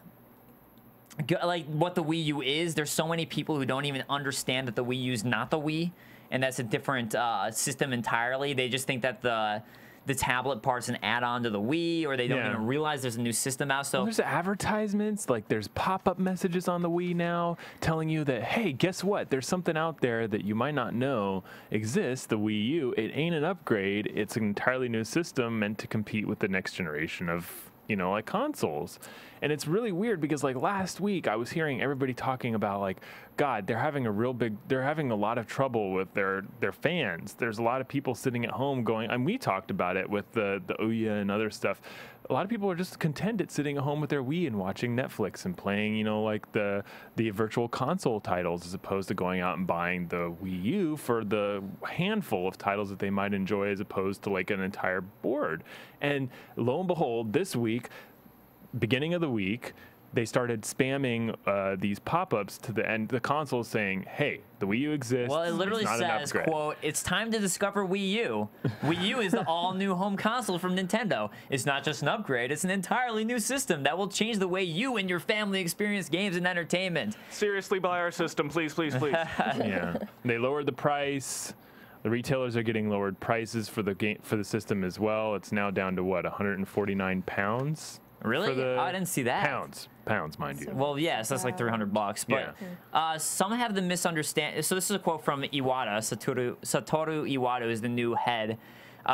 what the Wii U is. There's so many people who don't even understand that the Wii U is not the Wii, and that's a different system entirely. They just think that the tablet part's an add-on to the Wii, or they don't even realize there's a new system out. So there's advertisements, like there's pop-up messages on the Wii now telling you that, hey, guess what? There's something out there that you might not know exists, the Wii U. It ain't an upgrade. It's an entirely new system meant to compete with the next generation of, you know, like consoles. And it's really weird because like last week I was hearing everybody talking about like, God, they're having a lot of trouble with their fans. There's a lot of people sitting at home going, and we talked about it with the Ouya and other stuff. A lot of people are just content at sitting at home with their Wii and watching Netflix and playing, you know, like the virtual console titles, as opposed to going out and buying the Wii U for the handful of titles that they might enjoy, as opposed to like an entire board. And lo and behold, this week, beginning of the week, they started spamming these pop-ups to the console saying, hey, the Wii U exists. Well, it literally says, quote, it's time to discover Wii U. Wii U is the all-new home console from Nintendo. It's not just an upgrade, it's an entirely new system that will change the way you and your family experience games and entertainment. Seriously, buy our system, please, please, please. Yeah. They lowered the price. The retailers are getting lowered prices for the system as well. It's now down to what, 149 pounds? Really? I didn't see that. Pounds, mind you. Well, yes, that's like $300. But some have the misunderstanding. So this is a quote from Iwata. Satoru Iwata is the new head.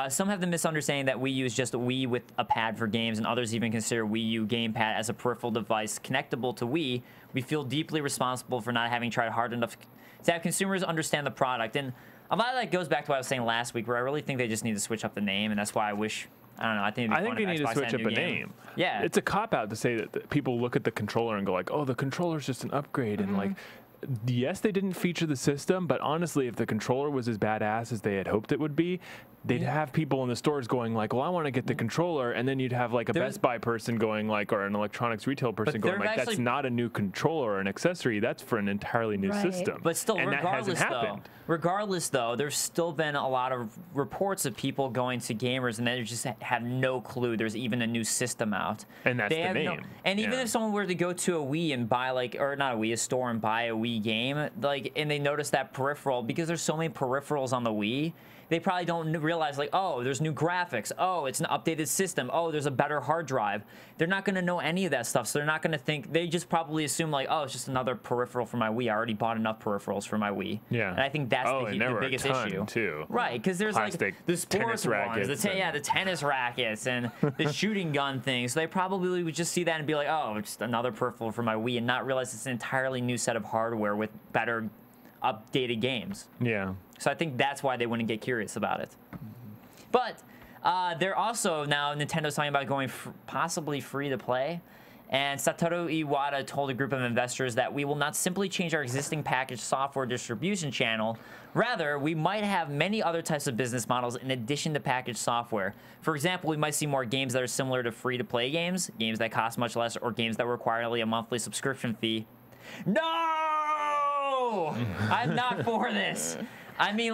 Some have the misunderstanding that Wii U is just a Wii with a pad for games, and others even consider Wii U gamepad as a peripheral device connectable to Wii. We feel deeply responsible for not having tried hard enough to have consumers understand the product. And a lot of that goes back to what I was saying last week, where I really think they just need to switch up the name, and that's why I wish... I don't know. I think they need to switch up a name. Yeah, it's a cop out to say that people look at the controller and go like, "Oh, the controller's just an upgrade," and like, yes, they didn't feature the system, but honestly, if the controller was as badass as they had hoped it would be, they'd have people in the stores going like, well, I want to get the controller, and then you'd have like a Best Buy person going like, or an electronics retail person going like, that's not a new controller or an accessory, that's for an entirely new system. But still, regardless though, there's still been a lot of reports of people going to gamers and they just have no clue there's even a new system out. And that's the name. And even if someone were to go to a Wii and buy like, or not a Wii, a store and buy a Wii game, like, and they notice that peripheral, because there's so many peripherals on the Wii, they probably don't realize like, oh, there's new graphics. Oh, it's an updated system. Oh, there's a better hard drive. They're not going to know any of that stuff. So they're not going to think, they just probably assume like, oh, it's just another peripheral for my Wii. I already bought enough peripherals for my Wii. Yeah. And I think that's the biggest issue. Too. Right, because there's plastic like the sports ones, the tennis rackets and the shooting gun things. So they probably would just see that and be like, oh, it's just another peripheral for my Wii, and not realize it's an entirely new set of hardware with better updated games. Yeah. So I think that's why they wouldn't get curious about it. But they're also now, Nintendo's talking about going possibly free to play. And Satoru Iwata told a group of investors that we will not simply change our existing packaged software distribution channel. Rather, we might have many other types of business models in addition to packaged software. For example, we might see more games that are similar to free-to-play games, games that cost much less, or games that require only a monthly subscription fee. No! I'm not for this. I mean,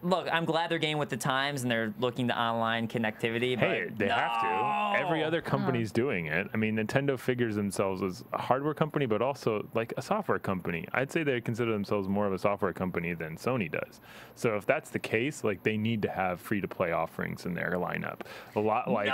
look, I'm glad they're getting with the times and they're looking to online connectivity. But hey, they have to. Every other company's doing it. I mean, Nintendo figures themselves as a hardware company, but also like a software company. I'd say they consider themselves more of a software company than Sony does. So if that's the case, like they need to have free-to-play offerings in their lineup. A lot like EA,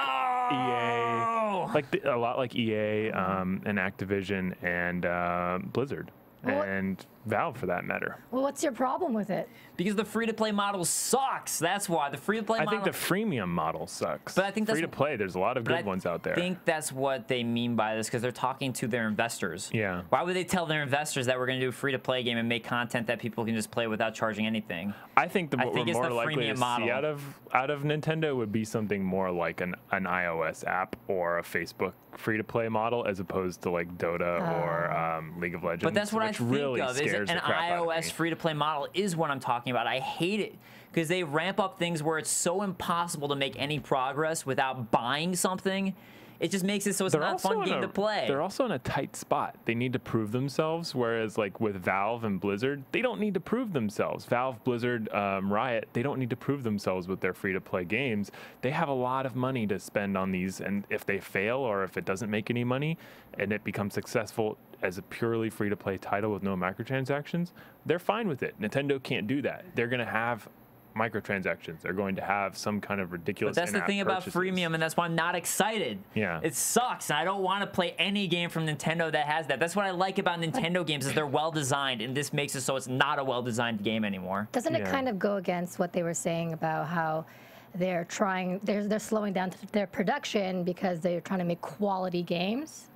a lot like EA and Activision and Blizzard. And Valve, for that matter. Well, what's your problem with it? Because the free-to-play model sucks. That's why the free-to-play model. I think the freemium model sucks. But I think that's free-to-play. There's a lot of good ones out there. I think that's what they mean by this because they're talking to their investors. Yeah. Why would they tell their investors that we're going to do a free-to-play game and make content that people can just play without charging anything? I think what we're more likely to see out of Nintendo would be something more like an iOS app or a Facebook free-to-play model as opposed to like Dota or League of Legends. But that's what I think really of. Is an iOS free-to-play model is what I'm talking about. I hate it because they ramp up things where it's so impossible to make any progress without buying something. It just makes it so it's not a fun game to play. They're also in a tight spot. They need to prove themselves, whereas like with Valve and Blizzard, they don't need to prove themselves. Valve, Blizzard, Riot, they don't need to prove themselves with their free-to-play games. They have a lot of money to spend on these, and if they fail or if it doesn't make any money and it becomes successful as a purely free-to-play title with no microtransactions, they're fine with it. Nintendo can't do that. They're going to have microtransactions. They're going to have some kind of ridiculous. But that's the thing about freemium, and that's why I'm not excited. Yeah, it sucks. And I don't want to play any game from Nintendo that has that. That's what I like about Nintendo games is they're well designed, and this makes it so it's not a well designed game anymore. Doesn't it kind of go against what they were saying about how they're slowing down their production because they're trying to make quality games?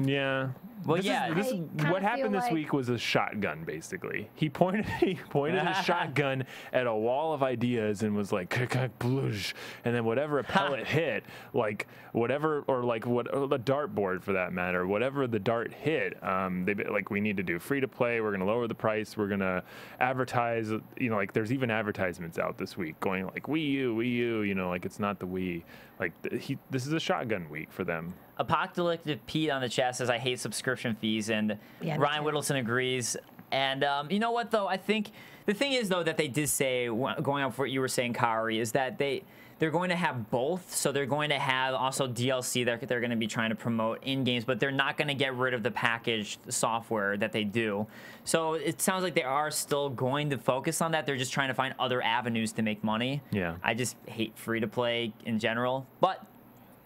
Yeah. Well, what happened this week was a shotgun, basically. He pointed a shotgun at a wall of ideas and was like, and then whatever a pellet hit, like whatever, or like the dartboard for that matter, whatever the dart hit, they like, we need to do free to play. We're going to lower the price. We're going to advertise, like there's even advertisements out this week going like Wii U, like it's not the Wii. Like this is a shotgun week for them. Apocalyptic Pete on the chat says, I hate subscription fees, and Ryan Whittleson agrees. And you know what, though? I think the thing is, though, that they did say, going off what you were saying, Kaori, is that they're going to have both. So they're going to have also DLC that they're going to be trying to promote in games, but they're not going to get rid of the packaged software that they do. So it sounds like they are still going to focus on that. They're just trying to find other avenues to make money. Yeah. I just hate free-to-play in general. But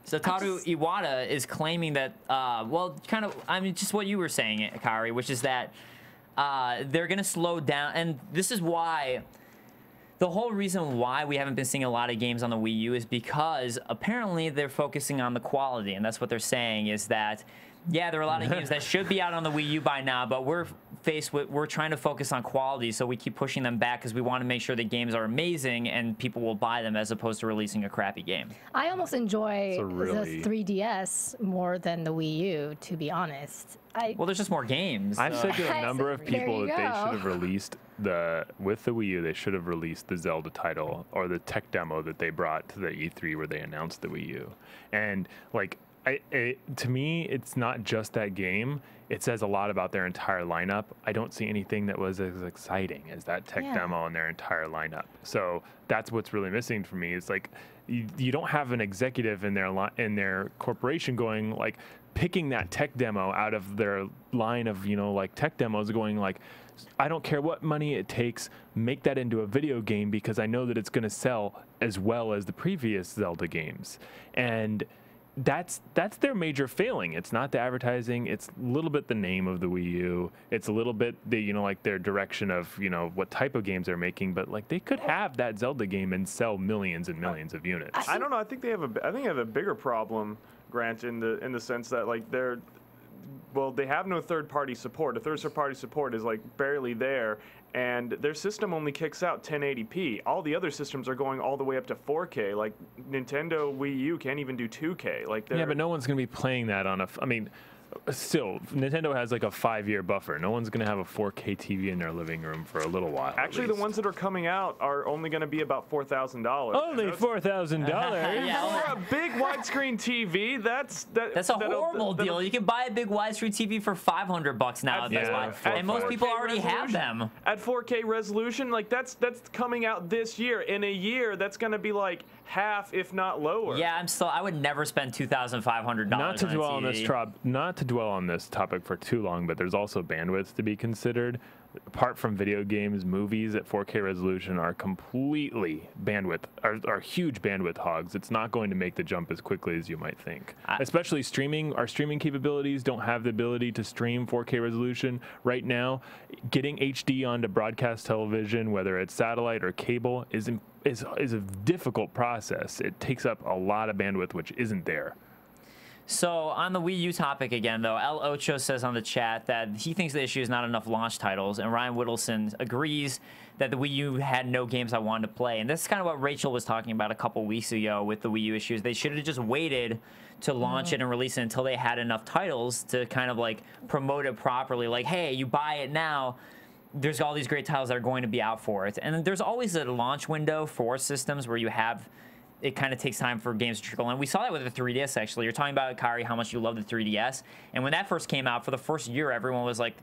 Satoru Iwata is claiming that, just what you were saying, Kaori, which is that they're going to slow down. And this is why, the whole reason why we haven't been seeing a lot of games on the Wii U is because apparently they're focusing on the quality. And that's what they're saying is that, yeah, there are a lot of games that should be out on the Wii U by now, but we're trying to focus on quality, so we keep pushing them back because we want to make sure the games are amazing and people will buy them as opposed to releasing a crappy game. I almost enjoy the 3DS more than the Wii U, to be honest. Well, there's just more games. I've said to a number of people that they should have released with the Wii U, they should have released the Zelda title or the tech demo that they brought to the E3 where they announced the Wii U. And like, to me, it's not just that game. It says a lot about their entire lineup. I don't see anything that was as exciting as that tech demo in their entire lineup. So that's what's really missing for me. Is like you don't have an executive in their corporation going like picking that tech demo out of their line of like tech demos, going like, I don't care what money it takes, make that into a video game because I know that it's going to sell as well as the previous Zelda games. And that's their major failing. It's not the advertising. It's a little bit the name of the Wii U. It's a little bit the like their direction of what type of games they're making. But like they could have that Zelda game and sell millions and millions of units. I don't know. I think they have a bigger problem, Grant, in the sense that like they have no third-party support. The third-party support is like barely there, and their system only kicks out 1080p. All the other systems are going all the way up to 4K. Like Nintendo Wii U can't even do 2K. Like yeah, but no one's going to be playing that on a. I mean, still, Nintendo has like a 5-year buffer. No one's gonna have a 4K TV in their living room for a little while. Actually, the ones that are coming out are only going to be about $4,000. Only $4,000. For a big widescreen TV, that's a horrible deal. You can buy a big widescreen TV for $500 now. And most people already have them. At 4K resolution, like that's coming out this year. In a year, that's going to be like half, if not lower. Yeah, I would never spend $2,500. Not to dwell on this topic for too long, but there's also bandwidth to be considered. Apart from video games, movies at 4K resolution are completely are huge bandwidth hogs. It's not going to make the jump as quickly as you might think. Especially streaming. Our streaming capabilities don't have the ability to stream 4K resolution right now. Getting HD onto broadcast television, whether it's satellite or cable, is a difficult process. It takes up a lot of bandwidth, which isn't there. So on the Wii U topic again, though, El Ocho says on the chat that he thinks the issue is not enough launch titles, and Ryan Whittleson agrees that the Wii U had no games I wanted to play. And this is kind of what Rachel was talking about a couple weeks ago with the Wii U issues. They should have just waited to launch it and release it until they had enough titles to kind of like promote it properly. Like, hey, you buy it now, there's all these great titles that are going to be out for it. And there's always a launch window for systems where you have... It kind of takes time for games to trickle in. We saw that with the 3DS, actually. You're talking about, Kaori, how much you love the 3DS. And when that first came out, for the first year, everyone was like,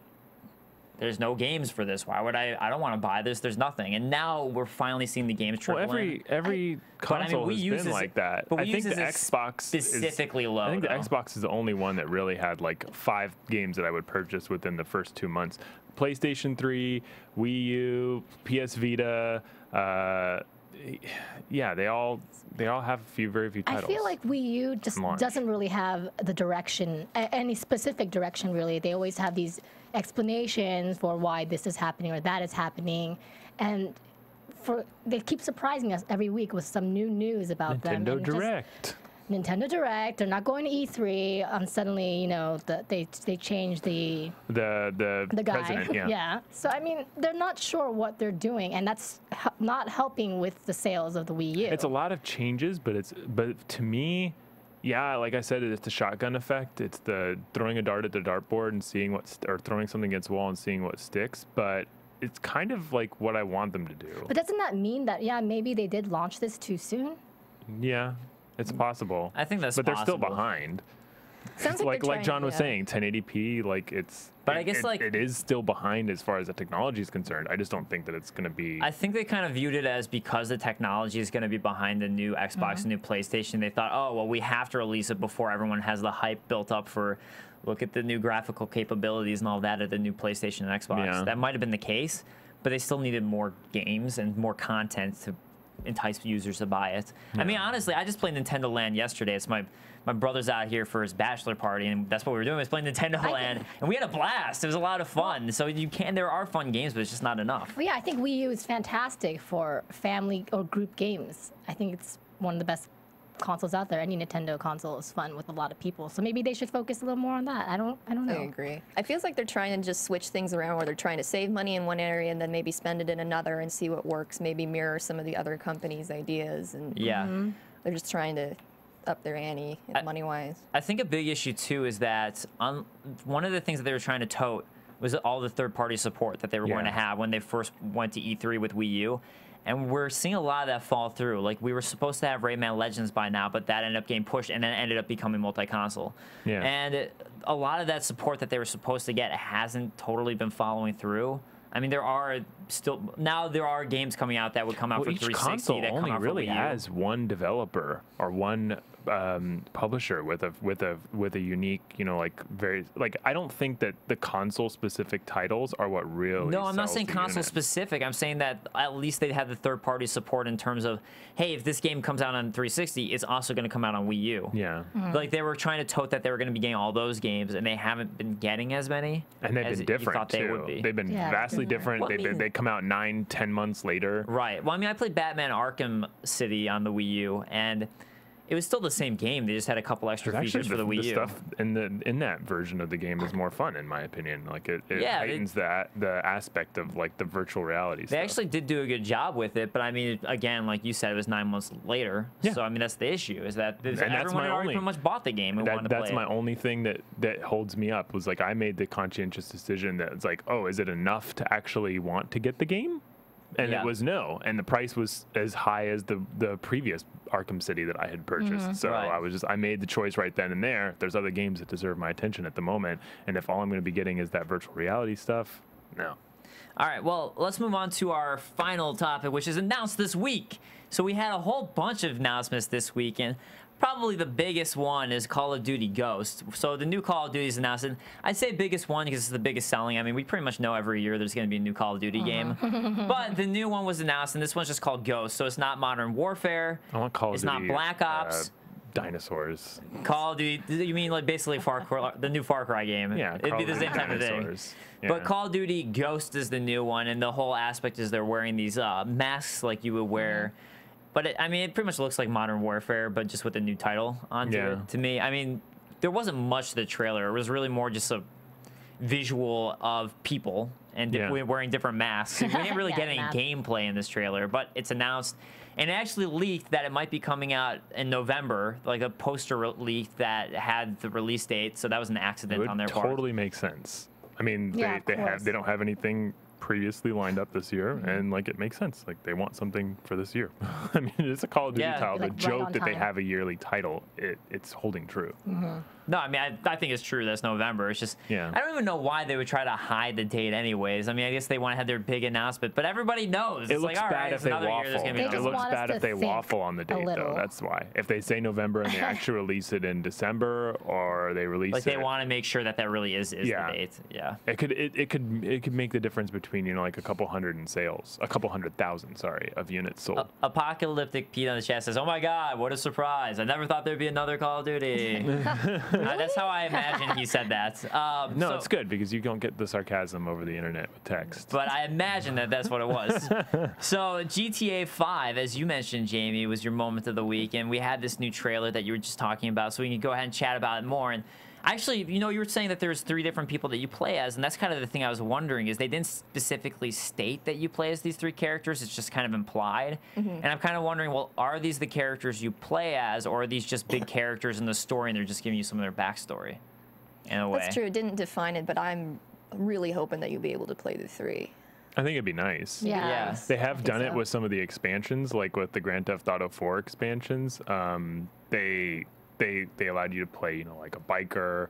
there's no games for this. Why would I don't want to buy this. There's nothing. And now we're finally seeing the games trickle in. Every console has been like that. But I think the Xbox specifically low. I think the Xbox is the only one that really had like 5 games that I would purchase within the first 2 months. PlayStation 3, Wii U, PS Vita, yeah, they all have very few titles. I feel like Wii U just doesn't really have the direction, any specific direction really. They always have these explanations for why this is happening or that is happening, and they keep surprising us every week with some new news about them. Nintendo Direct. Nintendo Direct. They're not going to E3. Suddenly, you know, they changed the guy. President, yeah. So I mean, they're not sure what they're doing, and that's not helping with the sales of the Wii U. It's a lot of changes, but to me, yeah, like I said, it's the shotgun effect. It's the throwing a dart at the dartboard and seeing or throwing something against the wall and seeing what sticks. But it's kind of like what I want them to do. But doesn't that mean that maybe they did launch this too soon? Yeah. It's possible. I think that's possible. But they're still behind. Sounds like John was saying, 1080p, like it is still behind as far as the technology is concerned. I just don't think that it's going to be. I think they kind of viewed it as because the technology is going to be behind the new Xbox and new PlayStation. They thought, oh, well, we have to release it before everyone has the hype built up for. Look at the new graphical capabilities and all that of the new PlayStation and Xbox. Yeah. That might have been the case, but they still needed more games and more content to entice users to buy it. Yeah. I mean, honestly, I just played Nintendo Land yesterday. It's my brother's out here for his bachelor party, and that's what we were doing, was playing Nintendo Land, and we had a blast. It was a lot of fun. So there are fun games, but it's just not enough. Well, yeah, I think Wii U is fantastic for family or group games. I think it's one of the best consoles out there. Any Nintendo console is fun with a lot of people. So maybe they should focus a little more on that. I don't know. I agree. I feel like they're trying to just switch things around, where they're trying to save money in one area and then maybe spend it in another and see what works, maybe mirror some of the other companies' ideas. And they're just trying to up their ante money-wise. I think a big issue, too, is that one of the things that they were trying to tote was all the third-party support that they were going to have when they first went to E3 with Wii U. And we're seeing a lot of that fall through. Like, we were supposed to have Rayman Legends by now, but that ended up getting pushed and then ended up becoming multi-console. Yeah. And a lot of that support that they were supposed to get hasn't totally been following through. I mean, there are games coming out that would come out for 360 each console that come only out really for Wii U. has one developer or one publisher with a unique, I don't think that the console specific titles are what really. No, I'm not saying console specific. I'm saying that at least they have the third party support in terms of, hey, if this game comes out on 360, it's also going to come out on Wii U. Yeah. Like, they were trying to tote that they were going to be getting all those games, and they haven't been getting as many. And they've been different too. They would be. They've been vastly different. Well, they come out 9-10 months later. Right. Well, I mean, I played Batman Arkham City on the Wii U, and it was still the same game. They just had a couple extra features for the Wii U. The stuff in that version of the game is more fun, in my opinion. Like it heightens the aspect of like the virtual reality stuff. They actually did do a good job with it, but I mean, again, like you said, it was 9 months later. Yeah. So I mean, that's the issue, is that everyone had already pretty much bought the game and wanted to play it. That's my only thing that holds me up, was like I made the conscientious decision that it's like, oh, is it enough to actually want to get the game? And it was no, and the price was as high as the previous Arkham City that I had purchased. So I made the choice right then and there. There's other games that deserve my attention at the moment, and if all I'm going to be getting is that virtual reality stuff, no. All right, well, let's move on to our final topic, which is announced this week. So we had a whole bunch of announcements this week, and probably the biggest one is Call of Duty Ghost. So the new Call of Duty is announced, and I'd say biggest one because it's the biggest selling. I mean, we pretty much know every year there's going to be a new Call of Duty game. But the new one was announced, and this one's just called Ghost. So it's not Modern Warfare. I want Call of Duty. It's not Black Ops. Dinosaurs. Call of Duty. You mean like basically the new Far Cry game? Yeah, it'd be the same type of thing. Yeah. But Call of Duty Ghost is the new one, and the whole aspect is they're wearing these masks like you would wear. But I mean, it pretty much looks like Modern Warfare, but just with a new title onto it. To me, I mean, there wasn't much to the trailer. It was really more just a visual of people and wearing different masks. We didn't really get any gameplay in this trailer, but it's announced. And it actually leaked that it might be coming out in November, like a poster leak that had the release date. So that was an accident on their part. It totally makes sense. I mean, they don't have anything previously lined up this year, and like it makes sense. Like they want something for this year. I mean, it's a Call of Duty title. Like the joke that they have a yearly title, it's holding true. No, I mean, I think it's true that's November. It's just, I don't even know why they would try to hide the date anyways. I mean, I guess they want to have their big announcement, but everybody knows. It looks bad if they waffle. It looks bad if they waffle on the date, though. That's why. If they say November and they actually release it in December, or they release like they want to make sure that really is the date. Yeah. It could make the difference between, you know, like a couple hundred in sales, a couple 100,000, sorry, of units sold. Apocalyptic Pete on the chat says, "Oh my God, what a surprise! I never thought there'd be another Call of Duty." That's how I imagine he said that. No, it's good because you don't get the sarcasm over the internet with text. But I imagine that's what it was. So GTA 5, as you mentioned, Jamie, was your moment of the week, and we had this new trailer that you were just talking about, so we can go ahead and chat about it more. And actually, you know, you were saying that there's 3 different people that you play as, and that's kind of the thing I was wondering, is they didn't specifically state that you play as these 3 characters. It's just kind of implied. And I'm kind of wondering, well, are these the characters you play as, or are these just big characters in the story and they're just giving you some of their backstory in a way? That's true. It didn't define it, but I'm really hoping that you'll be able to play the 3. I think it'd be nice. Yeah. They have done it with some of the expansions, like with the Grand Theft Auto 4 expansions. They allowed you to play, you know, like a biker.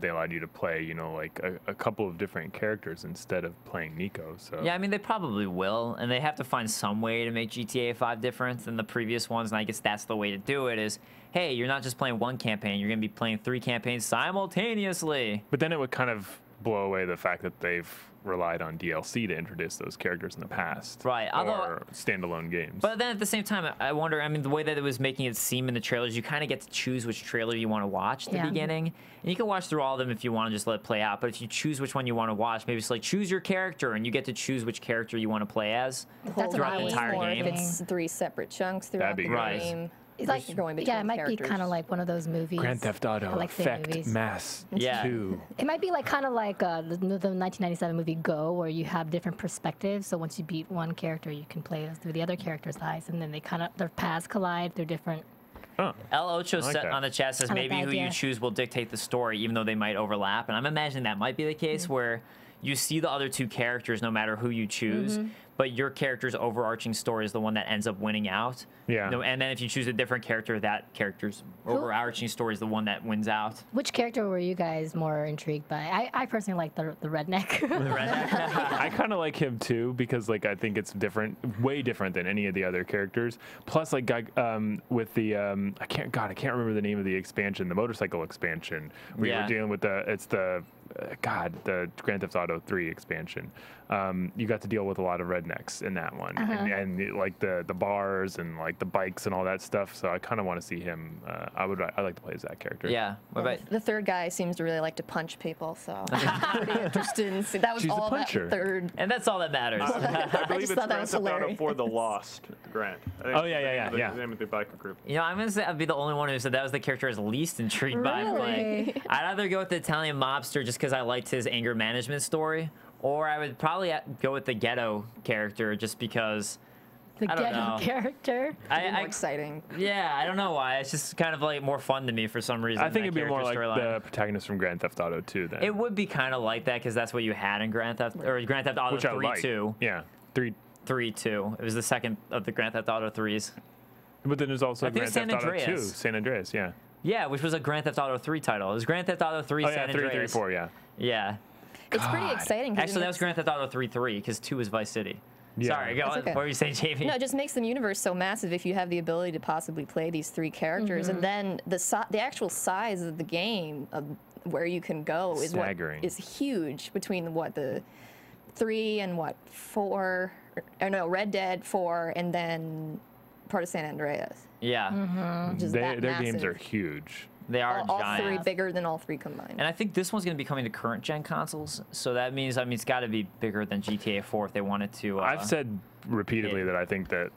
They allowed you to play, you know, like a couple of different characters instead of playing Nico. So yeah, I mean, they probably will, and they have to find some way to make GTA 5 different than the previous ones, and I guess that's the way to do it is, hey, you're not just playing one campaign, you're going to be playing 3 campaigns simultaneously. But then it would kind of blow away the fact that they've relied on DLC to introduce those characters in the past. Right. Or standalone games. But then at the same time, I wonder, I mean, the way that it was making it seem in the trailers, you kind of get to choose which trailer you want to watch at the beginning. And you can watch through all of them if you want to just let it play out. But if you choose which one you want to watch, maybe it's like choose your character and you get to choose which character you want to play as throughout the entire game. If it's 3 separate chunks throughout the game. It's like, it might be kind of like one of those movies. Grand Theft Auto, like Effect, Mass 2. It might be like kind of like the 1997 movie Go, where you have different perspectives. So once you beat one character, you can play through the other character's eyes, and then their paths collide. They're different. El Ocho on the chat says maybe who you choose will dictate the story, even though they might overlap. And I'm imagining that might be the case where you see the other 2 characters no matter who you choose, but your character's overarching story is the one that ends up winning out. Yeah. And then if you choose a different character, that character's overarching story is the one that wins out. Which character were you guys more intrigued by? I personally like the redneck. The redneck? I kind of like him too because like I think it's different, way different than any of the other characters. Plus, like with the I can't remember the name of the expansion, the motorcycle expansion. We were dealing with the Grand Theft Auto 3 expansion. You got to deal with a lot of rednecks rednecks in that one, and like the bars and like the bikes and all that stuff. So I kind of want to see him. I like to play as that character. Yeah. What about the third guy seems to really like to punch people, so I'm pretty interested in see. That was She's all a puncher. that third. And that's all that matters. I believe just it's thought that was Grand Theft Auto hilarious. 4 The Lost, Grant. Oh, yeah. The name of the biker group. You know, I'm gonna say I'd be the only one who said that was the character I was least intrigued by playing. I'd either go with the Italian mobster just because I liked his anger management story, or I would probably go with the ghetto character just because. The I don't ghetto know. character. More exciting. Yeah, I don't know why. It's just kind of like more fun to me for some reason. I think it'd be more like storyline. the protagonist from Grand Theft Auto 2 then. It would be kind of like that because that's what you had in Grand Theft Auto Which I 3 like. 2. Yeah, 3. 3 2. It was the second of the Grand Theft Auto 3s. But then there's also I think Grand Theft San Auto 2, Andreas. San Andreas, yeah. Yeah, which was a Grand Theft Auto 3 title. It was Grand Theft Auto 3 Oh San yeah, 3, Andreas. 3, 4, yeah. Yeah. It's pretty exciting. 'cause Actually, that was Grand Theft Auto 3 3 because 2 is Vice City. Yeah. Sorry, go on. okay. What were you saying, Jamie? No, it just makes the universe so massive if you have the ability to possibly play these 3 characters, and then the actual size of the game of where you can go is Staggering. what is huge between the 3 and 4, or no, Red Dead 4, and then part of San Andreas. Yeah. Which is Their that games are massive. huge. They are All giant. 3 bigger than all 3 combined. And I think this one's going to be coming to current gen consoles, so that means it's got to be bigger than GTA 4 if they wanted to. I've said repeatedly that I think that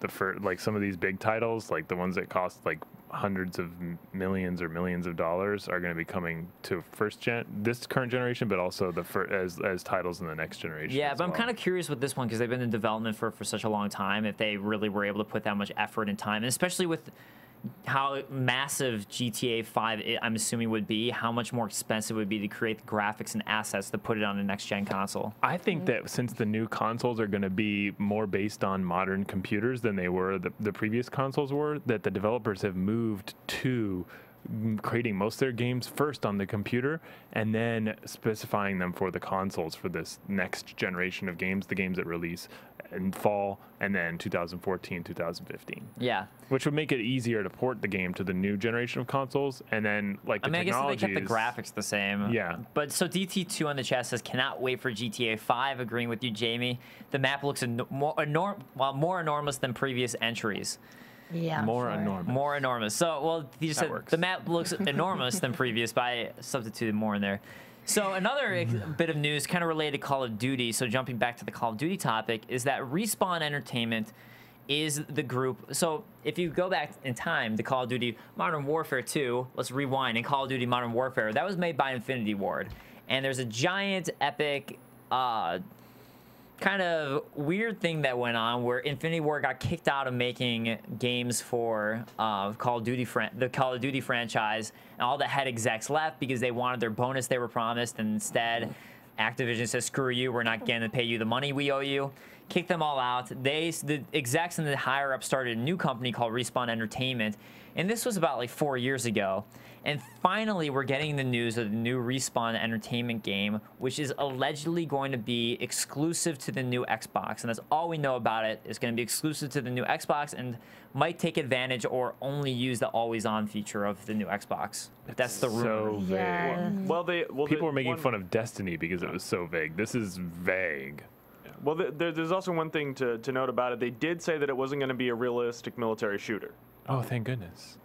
like some of these big titles, like the ones that cost like hundreds of millions or millions of dollars, are going to be coming to this current generation, but also as titles in the next generation. Yeah, as but I'm well. kind of curious with this one because they've been in development for such a long time. If they really were able to put that much effort and time, and especially with how massive GTA 5 I'm assuming would be, how much more expensive it would be to create the graphics and assets to put it on a next gen console. I think that since the new consoles are going to be more based on modern computers than they were the previous consoles were, that the developers have moved to creating most of their games first on the computer and then specifying them for the consoles for this next generation of games, the games that release in fall and then 2014, 2015. Yeah. Which would make it easier to port the game to the new generation of consoles, and then like the I guess technology. they kept the graphics the same. Yeah. But so DT2 on the chat says, cannot wait for GTA 5. Agreeing with you, Jamie. The map looks more enormous than previous entries. Yeah. More enormous. More enormous. So, well, you just That said works. the map looks enormous than previous, but I substituted more in there. So another bit of news kind of related to Call of Duty, so jumping back to the Call of Duty topic, is that Respawn Entertainment is the group. So if you go back in time to Call of Duty Modern Warfare 2, let's rewind, in Call of Duty Modern Warfare, that was made by Infinity Ward. And there's a giant, epic, kind of weird thing that went on where Infinity Ward got kicked out of making games for the Call of Duty franchise, and all the head execs left because they wanted their bonus they were promised, and instead Activision says, screw you, we're not going to pay you the money we owe you. Kicked them all out. The execs and the higher up started a new company called Respawn Entertainment, and this was about like 4 years ago. And finally, we're getting the news of the new Respawn Entertainment game, which is allegedly going to be exclusive to the new Xbox. And that's all we know about it. It's going to be exclusive to the new Xbox and might take advantage or only use the always-on feature of the new Xbox. That's the rumor. So vague. Yeah. Well, People were making fun of Destiny because it was so vague. This is vague. Well, there's also one thing to note about it. They did say that it wasn't going to be a realistic military shooter. Oh, thank goodness.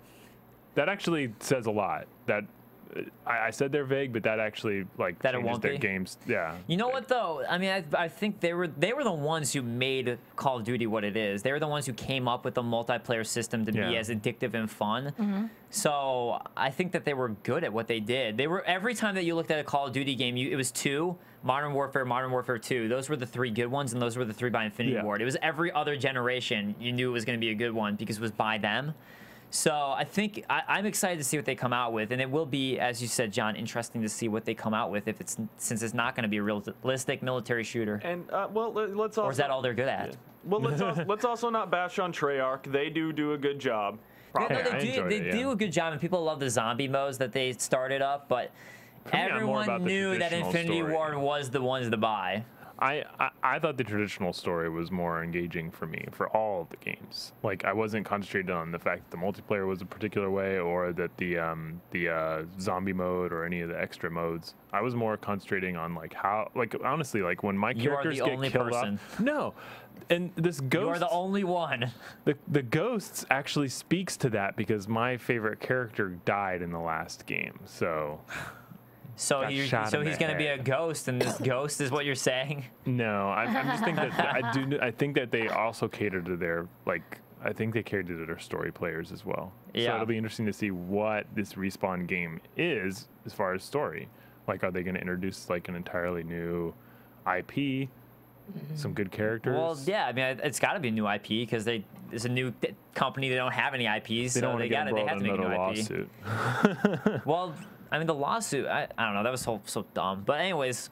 That actually says a lot. That I said they're vague, but that actually like That it changes won't their be? games. Yeah. You know what though? I mean, I think they were the ones who made Call of Duty what it is. They were the ones who came up with the multiplayer system to be Yeah. as addictive and fun. So I think that they were good at what they did. They were, every time that you looked at a Call of Duty game, it was 2, Modern Warfare 2. Those were the 3 good ones, and those were the 3 by Infinity Yeah. Ward. It was every other generation you knew it was going to be a good one because it was by them. So I think I'm excited to see what they come out with, and it will be, as you said, John, interesting to see what they come out with since it's not going to be a realistic military shooter. And well, let's also. Or is that all they're good at? Well, let's also not bash on Treyarch. They do a good job. Yeah, no, Yeah, I they enjoyed it, do yeah. a good job, and people love the zombie modes that they started up, but me, I'm more everyone about the knew that traditional Infinity story. Ward was the ones to buy. I thought the traditional story was more engaging for me for all of the games. Like, I wasn't concentrated on the fact that the multiplayer was a particular way, or that the zombie mode or any of the extra modes. I was more concentrating on like how, like, honestly, like when my characters get killed off. No, and this ghost. You are the only one. The ghosts actually speaks to that because my favorite character died in the last game. So he's going to be a ghost, and this ghost is what you're saying? No, I just think that I think that they also cater to their, like, I think they cater to their story players as well. Yeah. So it'll be interesting to see what this Respawn game is as far as story. Like, are they going to introduce like an entirely new IP? Some good characters. Well, yeah, I mean, it's got to be a new IP because it's a new company. They don't have any IPs, so they have to make a new lawsuit. IP. Well, I mean, the lawsuit, I don't know, that was so dumb. But anyways,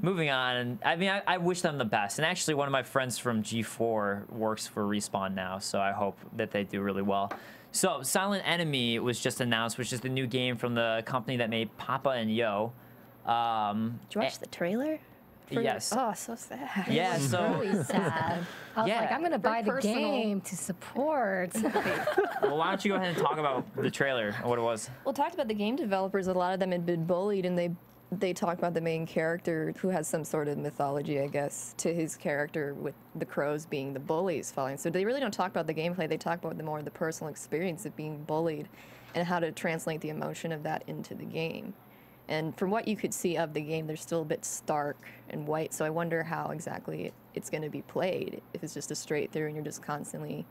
moving on. I mean, I wish them the best. And actually, one of my friends from G4 works for Respawn now, so I hope that they do really well. So, Silent Enemy was just announced, which is the new game from the company that made Papa and Yo. Did you watch the trailer? Yes. Oh, so sad. Yeah, so really sad. I was like, I'm gonna buy the game to support. Well, why don't you go ahead and talk about the trailer and what it was? Well, talked about the game developers. A lot of them had been bullied, and they talked about the main character who has some sort of mythology, I guess, to his character, with the crows being the bullies following. So they really don't talk about the gameplay. They talk about more the personal experience of being bullied and how to translate the emotion of that into the game. And from what you could see of the game, they're still a bit stark and white, so I wonder how exactly it's going to be played, if it's just a straight through and you're just constantly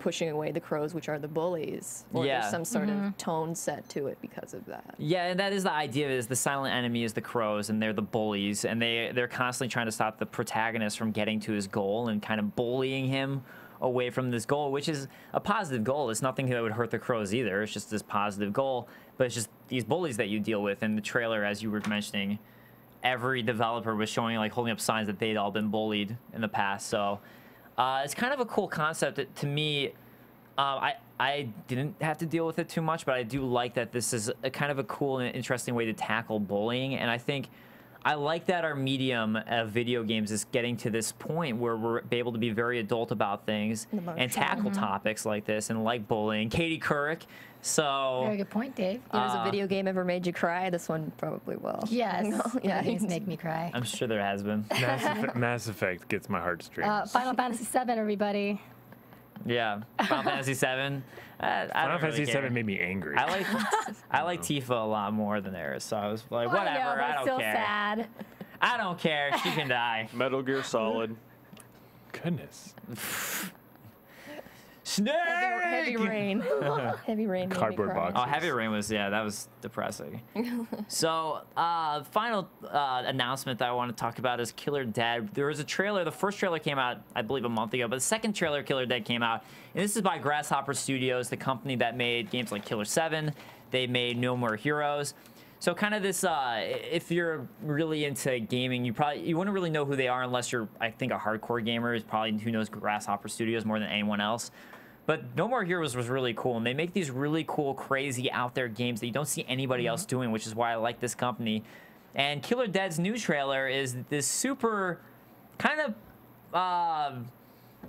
pushing away the crows, which are the bullies, or there's some sort of tone set to it because of that. Yeah, and that is the idea, is the silent enemy is the crows, and they're the bullies, and they're constantly trying to stop the protagonist from getting to his goal and kind of bullying him away from this goal, which is a positive goal. It's nothing that would hurt the crows either. It's just this positive goal, but it's just these bullies that you deal with. In the trailer, as you were mentioning, every developer was showing, like, holding up signs that they'd all been bullied in the past. So it's kind of a cool concept. To me, I didn't have to deal with it too much, but I do like that this is a kind of a cool and interesting way to tackle bullying. And I think I like that our medium of video games is getting to this point where we're able to be very adult about things and tackle topics like this, and like bullying. Katie Couric. So very good point, Dave. There's a video game ever made you cry? This one probably will. Yes. Yeah, things make me cry. I'm sure there has been. Mass Effect gets my heartstrings. Final Fantasy VII, everybody. Yeah, Final Fantasy VII. Final Fantasy VII made me angry. I like Tifa a lot more than Eris, so I was like, whatever, I don't still care. Sad. I don't care. She can die. Metal Gear Solid. Goodness. Snake! Heavy Rain. Heavy Rain. Cardboard box. Oh, Heavy Rain was, that was depressing. So, final announcement that I want to talk about is Killer Dead. There was a trailer. The first trailer came out, I believe, a month ago, but the second trailer, Killer Dead, came out. And this is by Grasshopper Studios, the company that made games like Killer 7. They made No More Heroes. So kind of this, if you're really into gaming, you wouldn't really know who they are unless you're, I think, a hardcore gamer is probably who knows Grasshopper Studios more than anyone else. But No More Heroes was really cool, and they make these really cool, crazy, out there games that you don't see anybody else doing, which is why I like this company. And Killer Dead's new trailer is this super kind of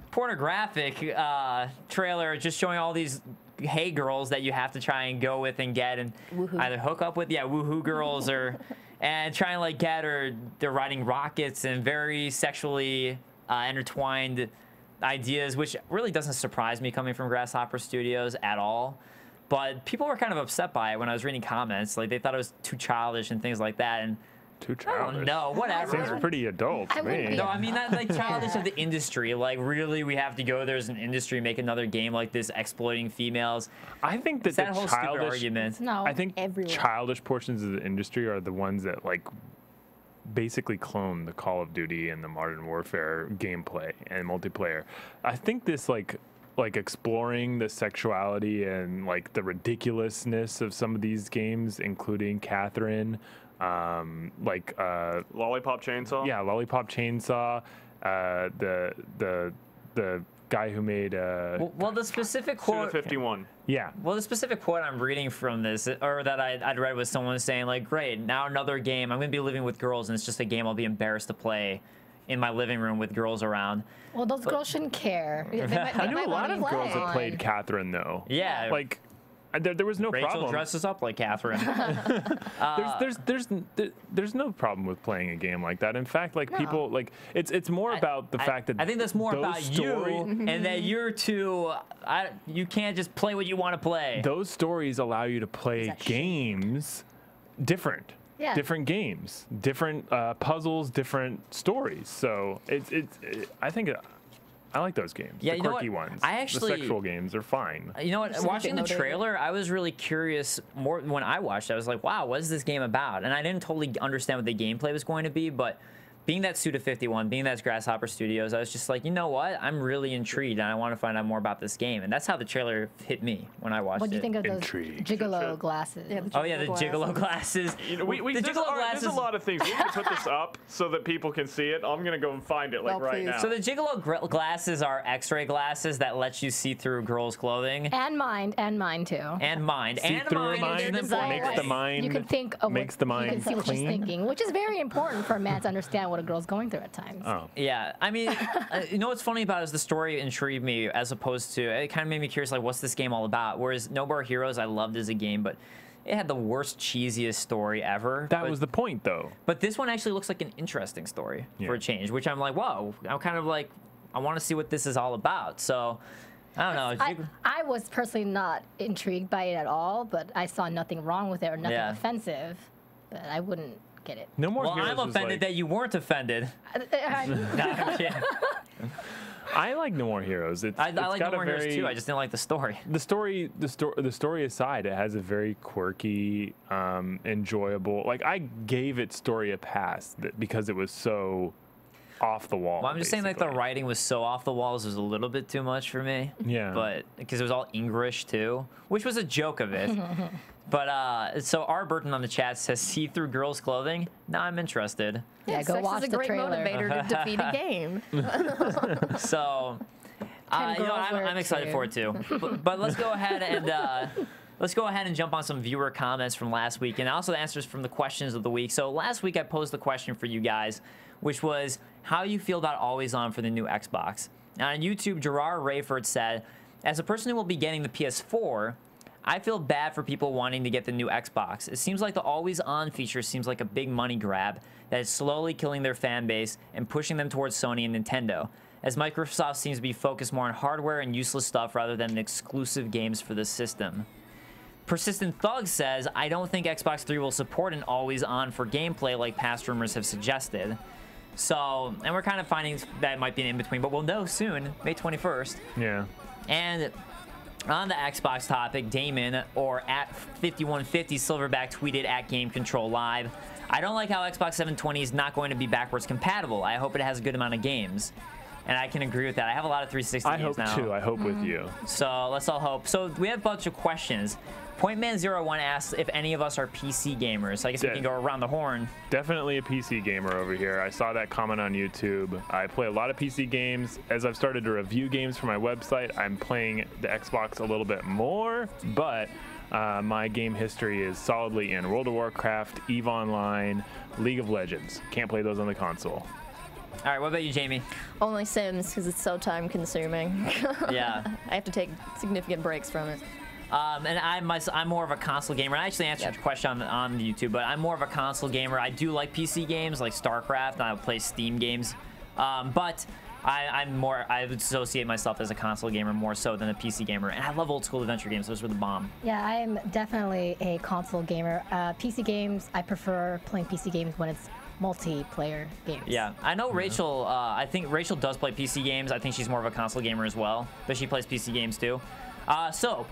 pornographic trailer, just showing all these hey girls that you have to try and go with and get and either hook up with, woohoo girls, or and try and like get, or they're riding rockets and very sexually intertwined ideas, which really doesn't surprise me coming from Grasshopper Studios at all. But people were kind of upset by it when I was reading comments. Like, they thought it was too childish and things like that. And too childish? No, whatever. Seems pretty adult to me. No, I mean, that, like, childish of the industry. Like, really, we have to go there as an industry, make another game like this, exploiting females. I think that the whole childish stupid argument. No, I think childish portions of the industry are the ones that, like, basically clone the Call of Duty and the Modern Warfare gameplay and multiplayer. I think this like exploring the sexuality and like the ridiculousness of some of these games, including Catherine, Lollipop Chainsaw. Yeah, Lollipop Chainsaw. The guy who made. Well, the specific quote. Suda51. Yeah. Well, the specific quote I'm reading from this, or that I'd read, was someone saying like, "Great, now another game. I'm gonna be living with girls, and it's just a game I'll be embarrassed to play in my living room with girls around." Well, those girls shouldn't care. I knew a lot of girls that played Catherine though. Yeah. Like. There was no Rachel problem. dresses up like Catherine. There's no problem with playing a game like that. In fact, like people like it's more about the fact that I think that's more about you and that you're you can't just play what you want to play. Those stories allow you to play games different. Yeah. Different games, different puzzles, different stories. So I think I like those games. Yeah, the you know quirky what? ones. I actually- the sexual games are fine. You know what? Watching the trailer, I was really curious more when I watched it. I was like, wow, what is this game about? And I didn't totally understand what the gameplay was going to be, but being that Suda51, being that's Grasshopper Studios, I was just like, you know what? I'm really intrigued, and I want to find out more about this game. And that's how the trailer hit me when I watched it. What do you think of those Intrigued. gigolo glasses? Yeah, Oh yeah, the gigolo glasses. You know, The there's gigolo there's a lot of things. We need to put this up so that people can see it. I'm gonna go and find it like No, right please. now. So the gigolo glasses are X-ray glasses that let you see through girls' clothing. And mine too. And mind. See And through mind. mind is an makes important the thing. mind You can think of makes what, the you mind can see what she's clean. thinking, which is very important for a man to understand what a girl's going through at times. Oh. Yeah, I mean, you know what's funny about it is the story intrigued me as opposed to, it kind of made me curious, like, what's this game all about? Whereas No More Heroes I loved as a game, but it had the worst, cheesiest story ever. That was the point, though. But this one actually looks like an interesting story for a change, which I'm like, whoa, I'm kind of like, I want to see what this is all about. So, I don't know. I was personally not intrigued by it at all, but I saw nothing wrong with it or nothing offensive. But I wouldn't get it. No More Well, Heroes I'm was offended like, that you weren't offended. No, I'm kidding. I like No More Heroes. I like No More Heroes too. I just didn't like the story. The story aside, it has a very quirky, enjoyable. Like I gave its story a pass because it was so off the wall. Well, I'm just saying like the writing was so off the walls, it was a little bit too much for me. Yeah. But because it was all English too, which was a joke of it. But so R. Burton on the chat says see-through girls' clothing. Now I'm interested. Yeah, go sex watch is a the great trailer. motivator to defeat a game. So you know, I'm excited for it too. But let's go ahead and jump on some viewer comments from last week and also the answers from the questions of the week. So last week I posed the question for you guys, which was how you feel about Always On for the new Xbox. Now on YouTube, Gerard Rayford said, as a person who will be getting the PS4, I feel bad for people wanting to get the new Xbox. It seems like the Always On feature seems like a big money grab that is slowly killing their fan base and pushing them towards Sony and Nintendo, as Microsoft seems to be focused more on hardware and useless stuff rather than exclusive games for the system. Persistent Thug says, I don't think Xbox 3 will support an Always On for gameplay like past rumors have suggested. So, and we're kind of finding that might be an in-between, but we'll know soon, May 21st. Yeah. And on the Xbox topic, Damon, or at 5150 Silverback, tweeted at Game Control Live, I don't like how Xbox 720 is not going to be backwards compatible. I hope it has a good amount of games. And I can agree with that. I have a lot of 360 games now. I hope too. I hope with you. So let's all hope. So we have a bunch of questions. Pointman01 asks if any of us are PC gamers. I guess we can go around the horn. Definitely a PC gamer over here. I saw that comment on YouTube. I play a lot of PC games. As I've started to review games for my website, I'm playing the Xbox a little bit more, but my game history is solidly in World of Warcraft, EVE Online, League of Legends. Can't play those on the console. All right, what about you, Jamie? Only Sims, because it's so time consuming. Yeah. I have to take significant breaks from it. And I'm more of a console gamer. I actually answered your question on YouTube, but I'm more of a console gamer. I do like PC games like StarCraft, and I play Steam games. But I would associate myself as a console gamer more so than a PC gamer. And I love old school adventure games. Those were the bomb. Yeah, I'm definitely a console gamer. PC games, I prefer playing PC games when it's multiplayer games. Yeah, I know Rachel, I think Rachel does play PC games. I think she's more of a console gamer as well, but she plays PC games too. So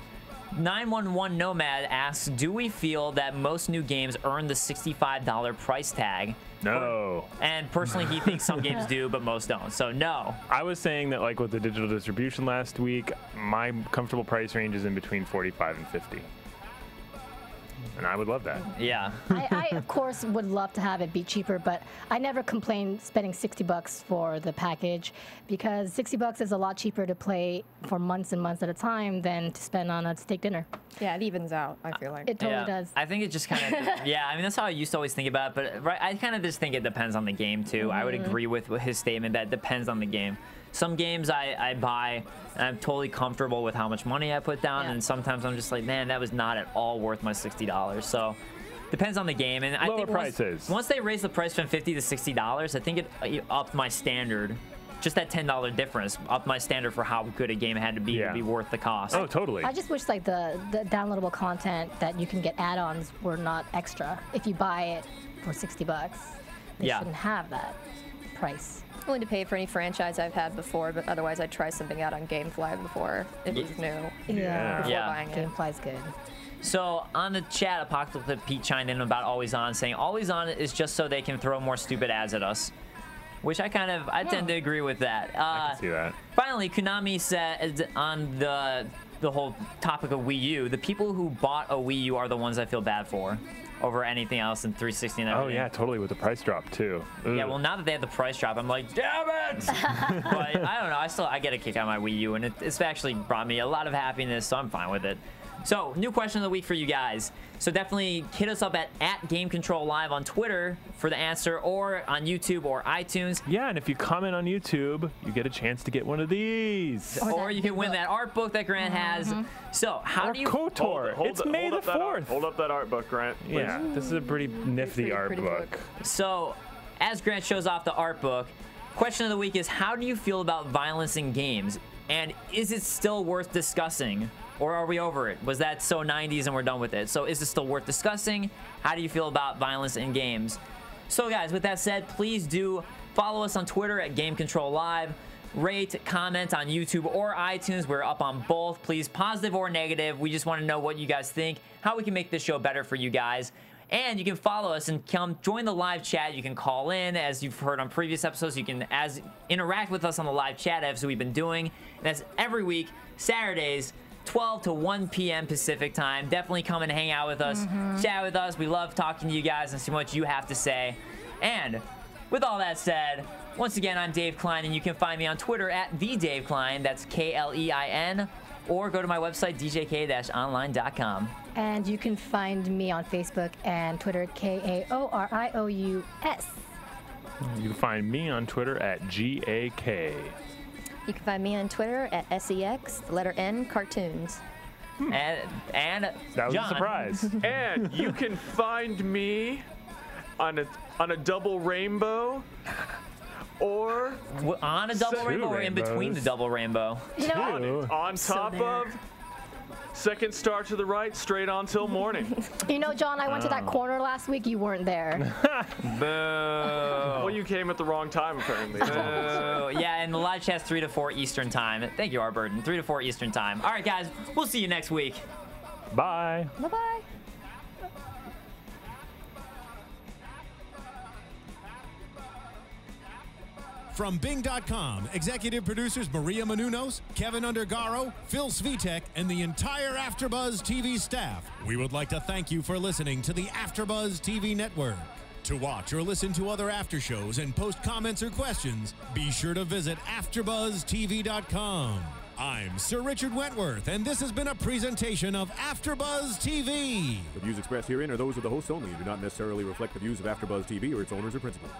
911 Nomad asks, do we feel that most new games earn the $65 price tag? No. And personally, he thinks some games do, but most don't. So no. I was saying that like with the digital distribution last week, my comfortable price range is in between 45 and 50. And I would love that. Yeah. I of course would love to have it be cheaper, but I never complain spending $60 for the package because $60 is a lot cheaper to play for months and months at a time than to spend on a steak dinner. Yeah, it evens out, I feel like. It totally does. I think it just kind of, yeah, I mean, that's how I used to always think about it, but I kind of just think it depends on the game, too. I would agree with his statement that it depends on the game. Some games I buy, and I'm totally comfortable with how much money I put down, and sometimes I'm just like, man, that was not at all worth my $60. So, depends on the game. And I think once they raise the price from $50 to $60, I think it upped my standard. Just that $10 difference upped my standard for how good a game had to be worth the cost. Oh, totally. I just wish like the downloadable content that you can get add-ons were not extra. If you buy it for $60, they shouldn't have that price. I'm willing to pay for any franchise I've had before, but otherwise I'd try something out on GameFly before it was new. Yeah. Before buying it. GameFly's good. So on the chat, Apocalyptic Pete chimed in about Always On, saying Always On is just so they can throw more stupid ads at us. Which I tend to agree with that. I can see that. Finally, Konami said on the whole topic of Wii U, the people who bought a Wii U are the ones I feel bad for over anything else in 360 and everything. Oh yeah, totally, with the price drop too. Ugh. Yeah, well now that they have the price drop, I'm like, damn it! But I don't know, I get a kick out of my Wii U, and it's actually brought me a lot of happiness, so I'm fine with it. So, new question of the week for you guys. So definitely hit us up at Game Control Live on Twitter for the answer, or on YouTube or iTunes. Yeah, and if you comment on YouTube, you get a chance to get one of these. Or you can win that art book that Grant has. So, how do you... KOTOR. It's May the 4th. Hold up that art book, Grant. Please. Yeah, this is a pretty nifty art book. So, as Grant shows off the art book, question of the week is, how do you feel about violence in games? And is it still worth discussing? Or are we over it? Was that so 90s and we're done with it? So is it still worth discussing? How do you feel about violence in games? So guys, with that said, please do follow us on Twitter at Game Control Live. Rate, comment on YouTube or iTunes. We're up on both. Please, positive or negative. We just want to know what you guys think, how we can make this show better for you guys. And you can follow us and come join the live chat. You can call in, as you've heard on previous episodes. You can interact with us on the live chat, as we've been doing. And that's every week, Saturdays, 12 to 1 p.m. Pacific time. Definitely come and hang out with us, chat with us. We love talking to you guys and see what you have to say. And with all that said, once again, I'm Dave Klein, and you can find me on Twitter at @TheDaveKlein. That's Klein. Or go to my website, djk-online.com. And you can find me on Facebook and Twitter, KAORIOUS. You can find me on Twitter at GAK. You can find me on Twitter at SEX, the letter N, cartoons. And that was John. a surprise. And you can find me on a double rainbow, or on a double rainbow, or in between the double rainbow. on top of second star to the right, straight on till morning. You know, John, I went to that corner last week. You weren't there. Boo. Well, you came at the wrong time, apparently. Yeah, and the live chat's 3 to 4 Eastern time. Thank you, Arburton. 3 to 4 Eastern time. All right, guys, we'll see you next week. Bye. Bye-bye. From Bing.com, executive producers Maria Menounos, Kevin Undergaro, Phil Svitek, and the entire AfterBuzz TV staff, we would like to thank you for listening to the AfterBuzz TV network. To watch or listen to other after shows and post comments or questions, be sure to visit AfterBuzzTV.com. I'm Sir Richard Wentworth, and this has been a presentation of AfterBuzz TV. The views expressed herein are those of the hosts only and do not necessarily reflect the views of AfterBuzz TV or its owners or principals.